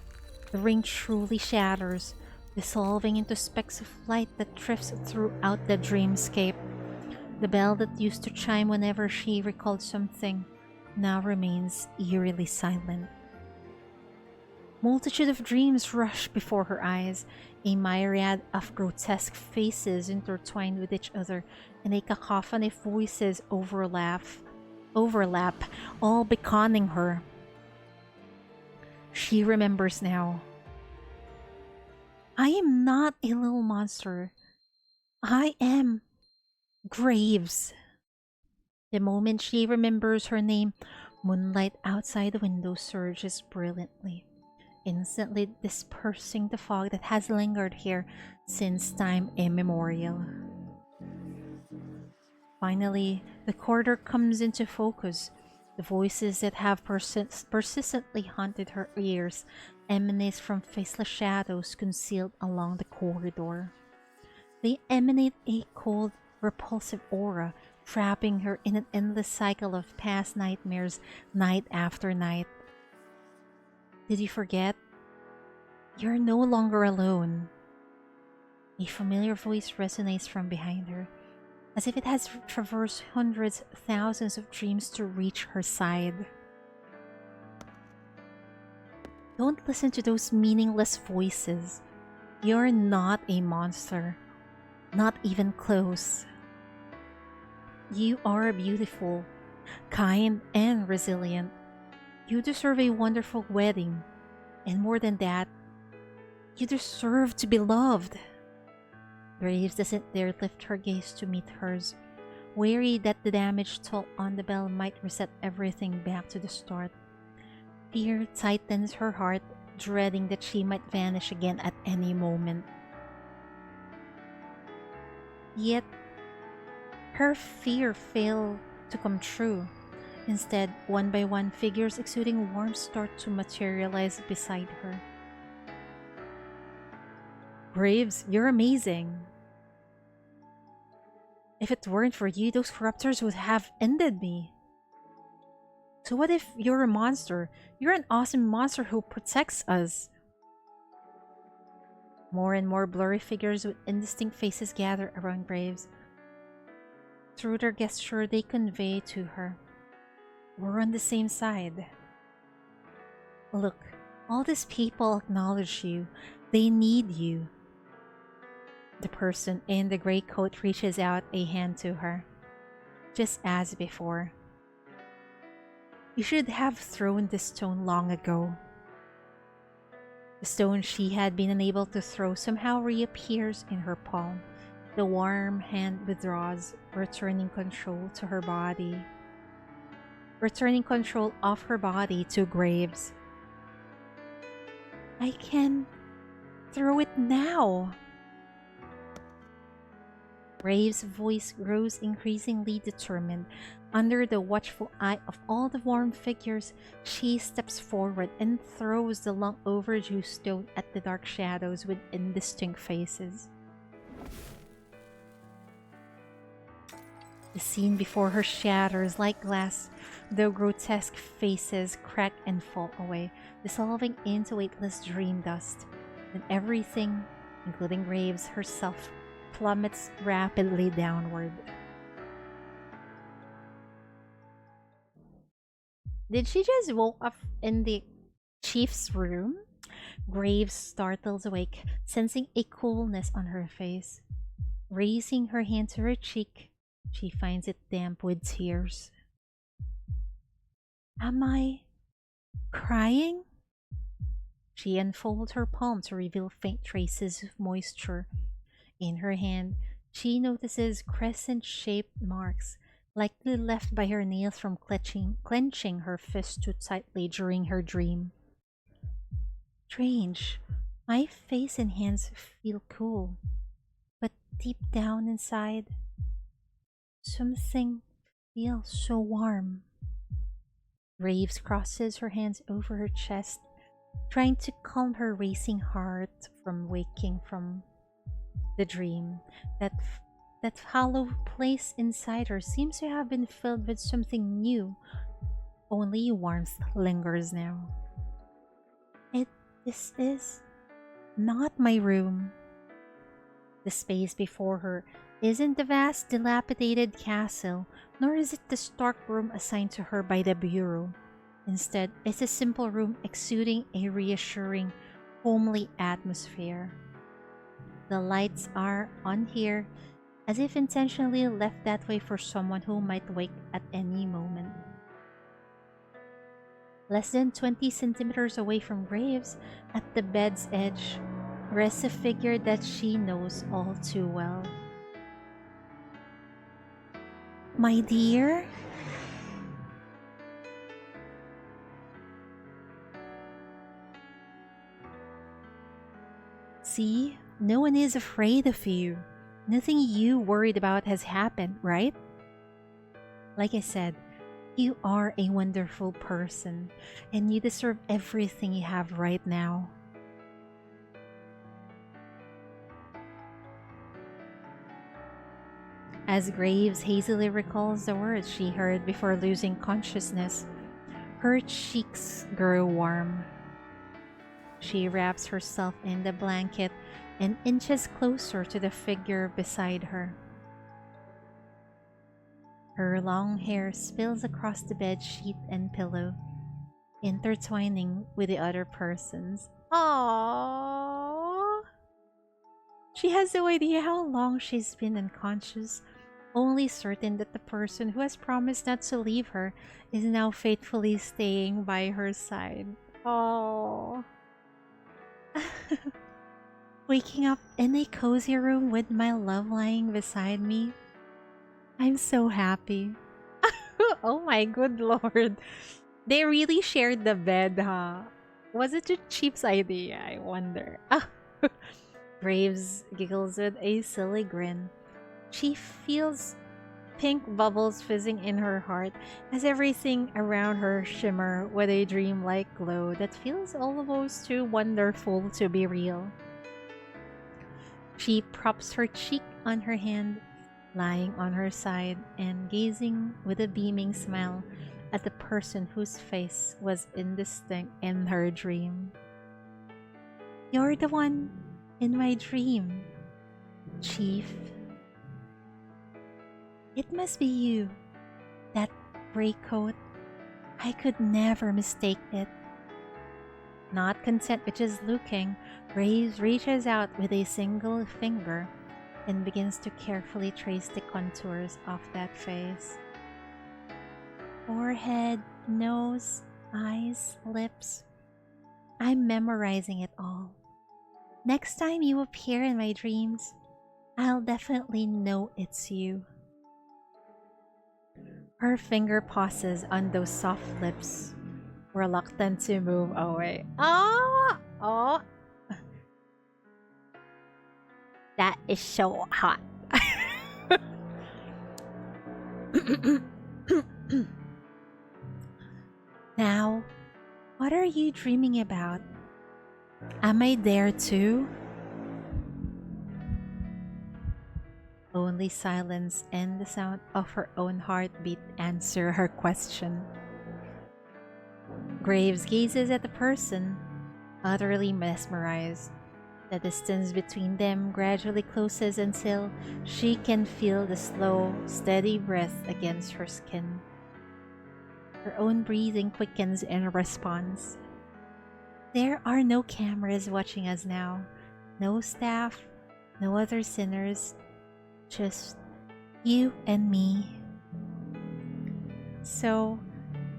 the ring truly shatters, dissolving into specks of light that drifts throughout the dreamscape. The bell that used to chime whenever she recalled something now remains eerily silent. Multitude of dreams rush before her eyes, a myriad of grotesque faces intertwined with each other, and a cacophony of voices overlap, all beckoning her. She remembers now. I am not a little monster. I am Graves. The moment she remembers her name, moonlight outside the window surges brilliantly, instantly dispersing the fog that has lingered here since time immemorial. Finally, the corridor comes into focus. The voices that have persistently haunted her ears emanate from faceless shadows concealed along the corridor. They emanate a cold, repulsive aura, trapping her in an endless cycle of past nightmares night after night. Did you forget? You're no longer alone. A familiar voice resonates from behind her, as if it has traversed hundreds, thousands of dreams to reach her side. Don't listen to those meaningless voices. You're not a monster, not even close. You are beautiful, kind, and resilient. You deserve a wonderful wedding, and more than that, you deserve to be loved. Graves doesn't dare lift her gaze to meet hers, wary that the damage toll on the bell might reset everything back to the start. Fear tightens her heart, dreading that she might vanish again at any moment. Yet, her fear failed to come true. Instead, one by one, figures exuding warmth start to materialize beside her. Graves, you're amazing. If it weren't for you, those corruptors would have ended me. So what if you're a monster? You're an awesome monster who protects us. More and more blurry figures with indistinct faces gather around Graves. Through their gesture, they convey to her, we're on the same side. Look, all these people acknowledge you. They need you. The person in the gray coat reaches out a hand to her, just as before. You should have thrown this stone long ago. The stone she had been unable to throw somehow reappears in her palm. The warm hand withdraws, returning control to her body. Returning control of her body to Graves. I can throw it now. Graves' voice grows increasingly determined. Under the watchful eye of all the warm figures, she steps forward and throws the long overdue stone at the dark shadows with indistinct faces. The scene before her shatters like glass. The grotesque faces crack and fall away, dissolving into weightless dream dust. And everything, including Graves herself, plummets rapidly downward. Did she just woke up in the chief's room? Graves startles awake, sensing a coolness on her face. Raising her hand to her cheek, she finds it damp with tears. Am I crying? She unfolds her palm to reveal faint traces of moisture. In her hand, she notices crescent-shaped marks, likely left by her nails from clenching her fist too tightly during her dream. Strange. My face and hands feel cool, but deep down inside, something feels so warm. Graves crosses her hands over her chest, trying to calm her racing heart from waking from the dream. That hollow place inside her seems to have been filled with something new. Only warmth lingers now. This is not my room. The space before her isn't the vast, dilapidated castle, nor is it the stark room assigned to her by the Bureau. Instead, it's a simple room exuding a reassuring, homely atmosphere. The lights are on here, as if intentionally left that way for someone who might wake at any moment. Less than 20 centimeters away from Graves, at the bed's edge, rests a figure that she knows all too well. My dear? See, no one is afraid of you. Nothing you worried about has happened, right? Like I said, you are a wonderful person, and you deserve everything you have right now. As Graves hazily recalls the words she heard before losing consciousness, her cheeks grow warm. She wraps herself in the blanket and inches closer to the figure beside her. Her long hair spills across the bed sheet and pillow, intertwining with the other person's. Aww. She has no idea how long she's been unconscious, only certain that the person who has promised not to leave her is now faithfully staying by her side. Oh. Waking up in a cozy room with my love lying beside me. I'm so happy. Oh my good lord. They really shared the bed, huh? Was it a Cheap's idea, I wonder? Graves giggles with a silly grin. She feels pink bubbles fizzing in her heart as everything around her shimmer with a dreamlike glow that feels almost too wonderful to be real. She props her cheek on her hand, lying on her side, and gazing with a beaming smile at the person whose face was indistinct in her dream. You're the one in my dream, Chief. It must be you. That gray coat. I could never mistake it. Not content with just looking, Graves reaches out with a single finger and begins to carefully trace the contours of that face. Forehead, nose, eyes, lips. I'm memorizing it all. Next time you appear in my dreams, I'll definitely know it's you. Her finger pauses on those soft lips, reluctant to move away. Oh! Oh! That is so hot. Now, what are you dreaming about? Am I there too? Only silence and the sound of her own heartbeat answer her question. Graves gazes at the person, utterly mesmerized. The distance between them gradually closes until she can feel the slow, steady breath against her skin. Her own breathing quickens in response. There are no cameras watching us now. No staff, no other sinners. Just you and me. So,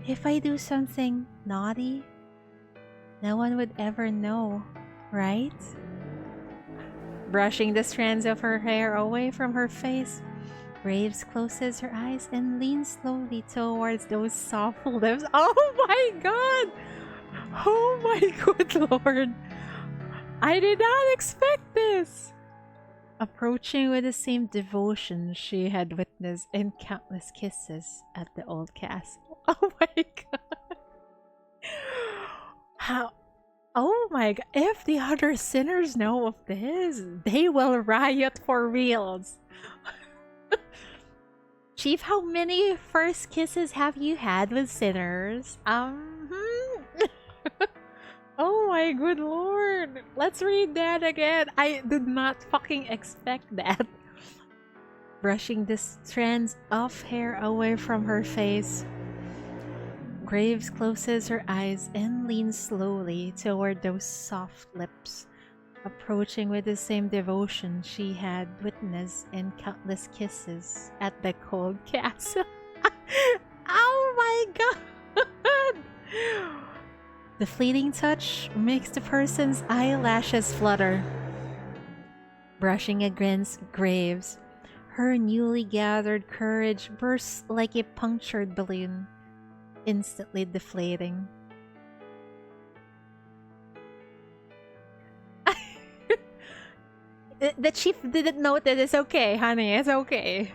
if I do something naughty, no one would ever know, right? Brushing the strands of her hair away from her face, Graves closes her eyes and leans slowly towards those soft lips. Oh my god! Oh my good lord! I did not expect this! Approaching with the same devotion she had witnessed in countless kisses at the old castle. Oh my god! How? Oh my god, if the other sinners know of this, they will riot for reals. Chief, how many first kisses have you had with sinners? Oh my good lord. Let's read that again. I did not fucking expect that. Brushing the strands of hair away from her face, Graves closes her eyes and leans slowly toward those soft lips, approaching with the same devotion she had witnessed in countless kisses at the cold castle. Oh my god! The fleeting touch makes the person's eyelashes flutter. Brushing against Graves, her newly gathered courage bursts like a punctured balloon, instantly deflating. The chief didn't notice. It's okay, honey. It's okay.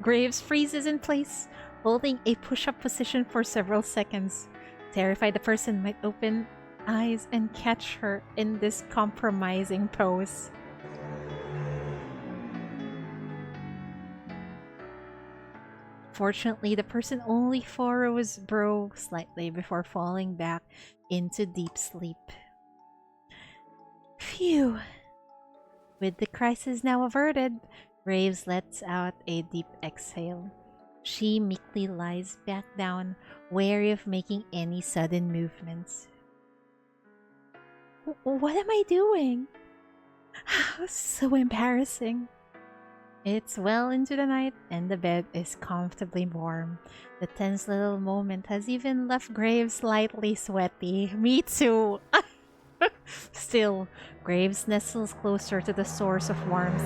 Graves freezes in place, holding a push-up position for several seconds. Terrified the person might open eyes and catch her in this compromising pose. Fortunately, the person only furrows brow slightly before falling back into deep sleep. Phew! With the crisis now averted, Graves lets out a deep exhale. She meekly lies back down, wary of making any sudden movements. What am I doing? So embarrassing. It's well into the night and the bed is comfortably warm. The tense little moment has even left Graves slightly sweaty. Me too. Still, Graves nestles closer to the source of warmth,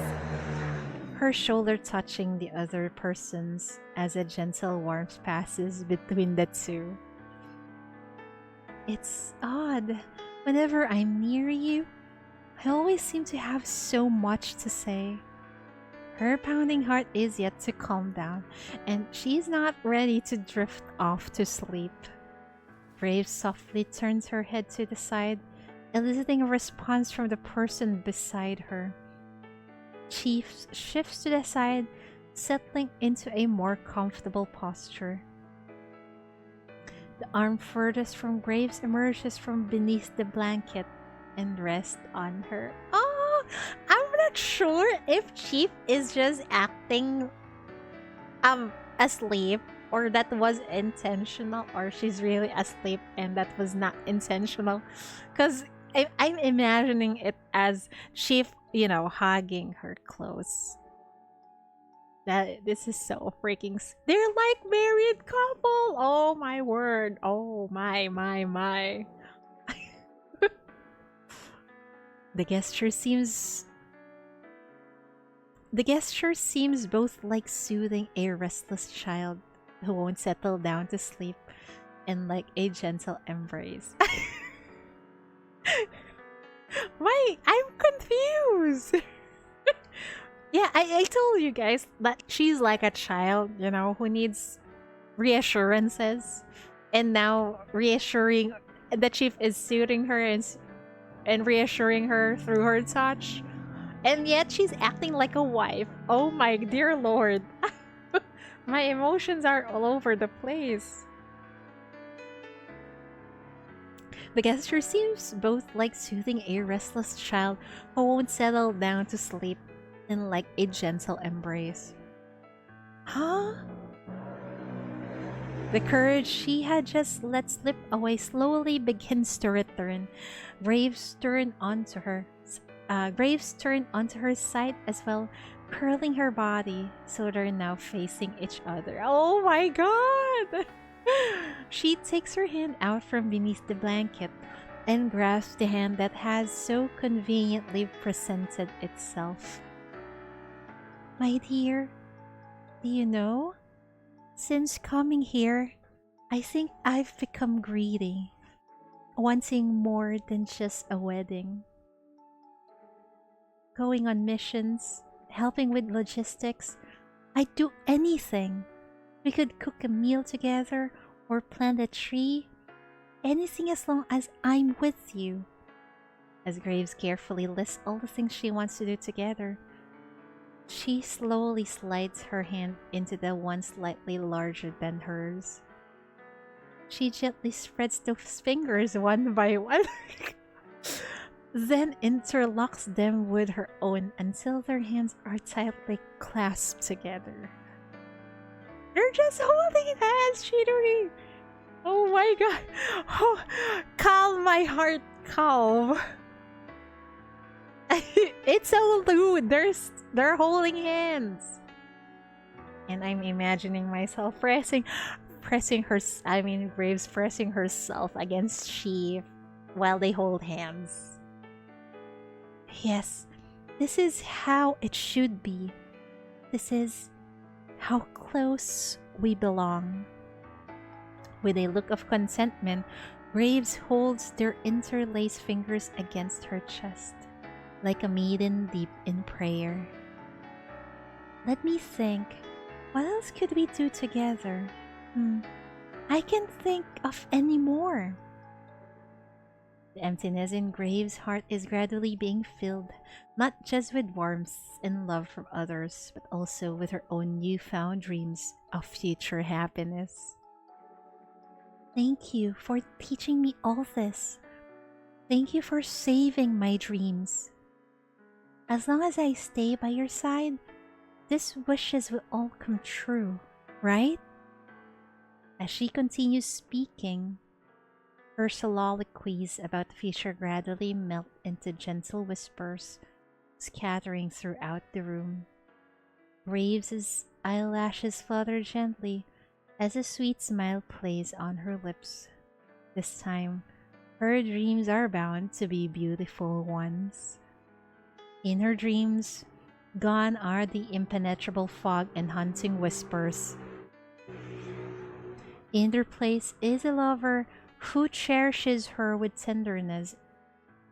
her shoulder touching the other person's as a gentle warmth passes between the two. It's odd. Whenever I'm near you, I always seem to have so much to say. Her pounding heart is yet to calm down, and she's not ready to drift off to sleep. Brave softly turns her head to the side, eliciting a response from the person beside her. Chief shifts to the side, settling into a more comfortable posture. The arm furthest from Graves emerges from beneath the blanket and rests on her. Oh, I'm not sure if Chief is just acting asleep, or that was intentional, or she's really asleep and that was not intentional. Because I'm imagining it as Chief, hugging her close. This is so freaking. They're like married couple. Oh my word. Oh my. The gesture seems both like soothing a restless child who won't settle down to sleep and like a gentle embrace. Wait, I'm confused. Yeah, I told you guys that she's like a child, who needs reassurances. And now the chief is soothing her and reassuring her through her touch. And yet she's acting like a wife. Oh my dear lord. My emotions are all over the place. The gesture seems both like soothing a restless child who won't settle down to sleep and like a gentle embrace. Huh? The courage she had just let slip away slowly begins to return. Graves turned onto her side as well, curling her body so they're now facing each other. Oh my god! She takes her hand out from beneath the blanket and grasps the hand that has so conveniently presented itself. My dear, do you know? Since coming here, I think I've become greedy, wanting more than just a wedding. Going on missions, helping with logistics, I'd do anything. We could cook a meal together or plant a tree. Anything as long as I'm with you. As Graves carefully lists all the things she wants to do together, she slowly slides her hand into the one slightly larger than hers. She gently spreads those fingers one by one, then interlocks them with her own until their hands are tightly clasped together. They're just holding hands, Chidori! Oh my god! Oh, calm my heart, calm! It's so lewd! They're holding hands! And I'm imagining myself Graves pressing herself against Sheev while they hold hands. Yes, this is how it should be. This is how close we belong. With a look of contentment, Graves holds their interlaced fingers against her chest, like a maiden deep in prayer. Let me think. What else could we do together? I can't think of any more. The emptiness in Graves' heart is gradually being filled, not just with warmth and love from others, but also with her own newfound dreams of future happiness. Thank you for teaching me all this. Thank you for saving my dreams. As long as I stay by your side, these wishes will all come true. right? As she continues speaking, her soliloquies about the future gradually melt into gentle whispers, scattering throughout the room. Graves's eyelashes flutter gently as a sweet smile plays on her lips. This time, her dreams are bound to be beautiful ones. In her dreams, gone are the impenetrable fog and haunting whispers. In their place is a lover who cherishes her with tenderness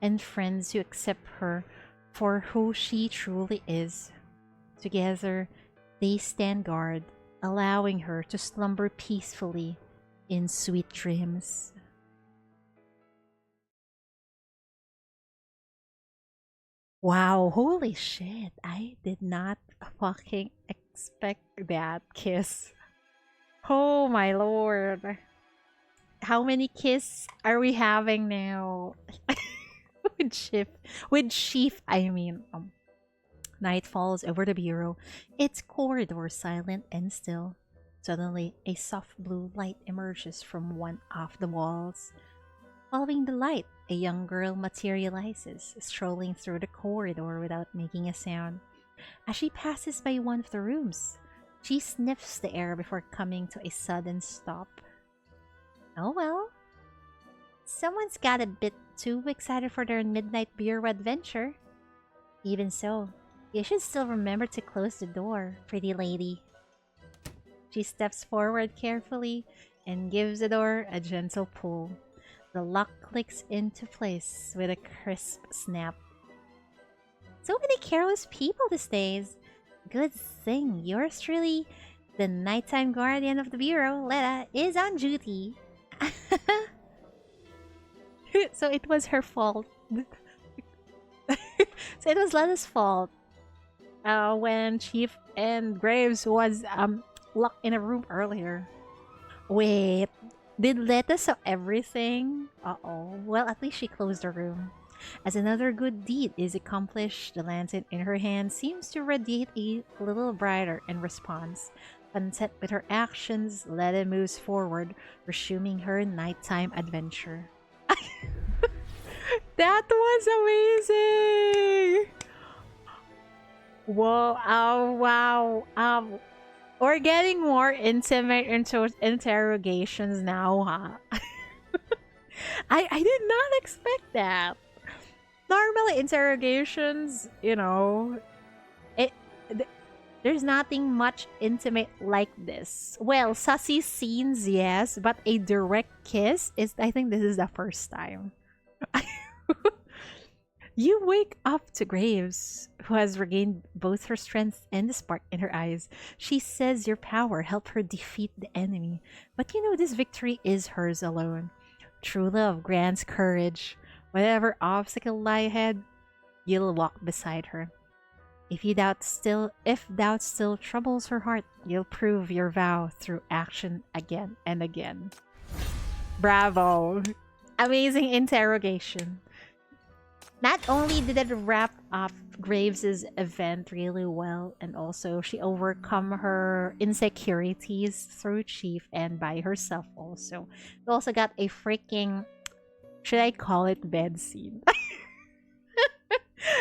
and friends who accept her for who she truly is. Together, they stand guard, allowing her to slumber peacefully in sweet dreams. Wow, holy shit. I did not fucking expect that kiss. Oh my lord. How many kiss are we having now? with Chief. With Chief, I mean. Night falls over the bureau, its corridor silent and still. Suddenly, a soft blue light emerges from one of the walls. Following the light, a young girl materializes, strolling through the corridor without making a sound. As she passes by one of the rooms, she sniffs the air before coming to a sudden stop. Oh well. Someone's got a bit too excited for their midnight bureau adventure. Even so, you should still remember to close the door, pretty lady. She steps forward carefully and gives the door a gentle pull. The lock clicks into place with a crisp snap. So many careless people these days. Good thing yours truly, the nighttime guardian of the bureau, Letta, is on duty. So it was her fault. So it was Letta's fault. When Chief and Graves was locked in a room earlier. Wait, did Letta saw everything? Uh-oh. Well, at least she closed the room. As another good deed is accomplished, the lantern in her hand seems to radiate a little brighter in response. Content with her actions, Letta moves forward, resuming her nighttime adventure. That was amazing! Whoa, oh wow. We're getting more intimate into interrogations now, huh? I did not expect that. Normally interrogations, you know, it th- there's nothing much intimate like this. Well, sussy scenes, yes, but a direct kiss is, I think this is the first time. You wake up to Graves, who has regained both her strength and the spark in her eyes. She says your power helped her defeat the enemy, but you know this victory is hers alone. True love grants courage. Whatever obstacle lie ahead, you'll walk beside her. If doubt still troubles her heart, you'll prove your vow through action again and again. Bravo! Amazing interrogation. Not only did it wrap up Graves's event really well, and also she overcome her insecurities through Chief and by herself also. We also got a freaking, should I call it bed scene?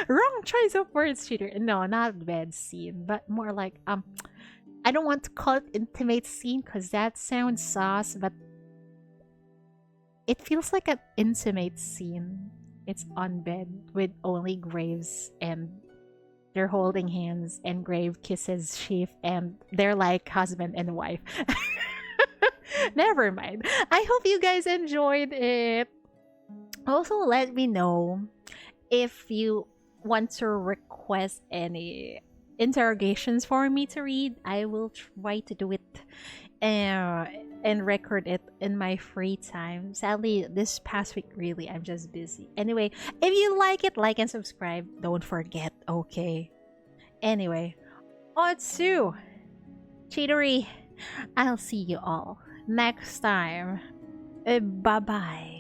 Wrong choice of words, cheater. No, not bed scene, but more like I don't want to call it intimate scene because that sounds sauce, but it feels like an intimate scene. It's on bed with only Graves and they're holding hands and Grave kisses Chief and they're like husband and wife. Never mind. I hope you guys enjoyed it. Also, let me know if you want to request any interrogations for me to read. I will try to do it and record it in my free time. Sadly, this past week, really, I'm just busy. Anyway, if you like it, like and subscribe. Don't forget, okay? Anyway, Otsu, Chidori, I'll see you all next time. Bye-bye.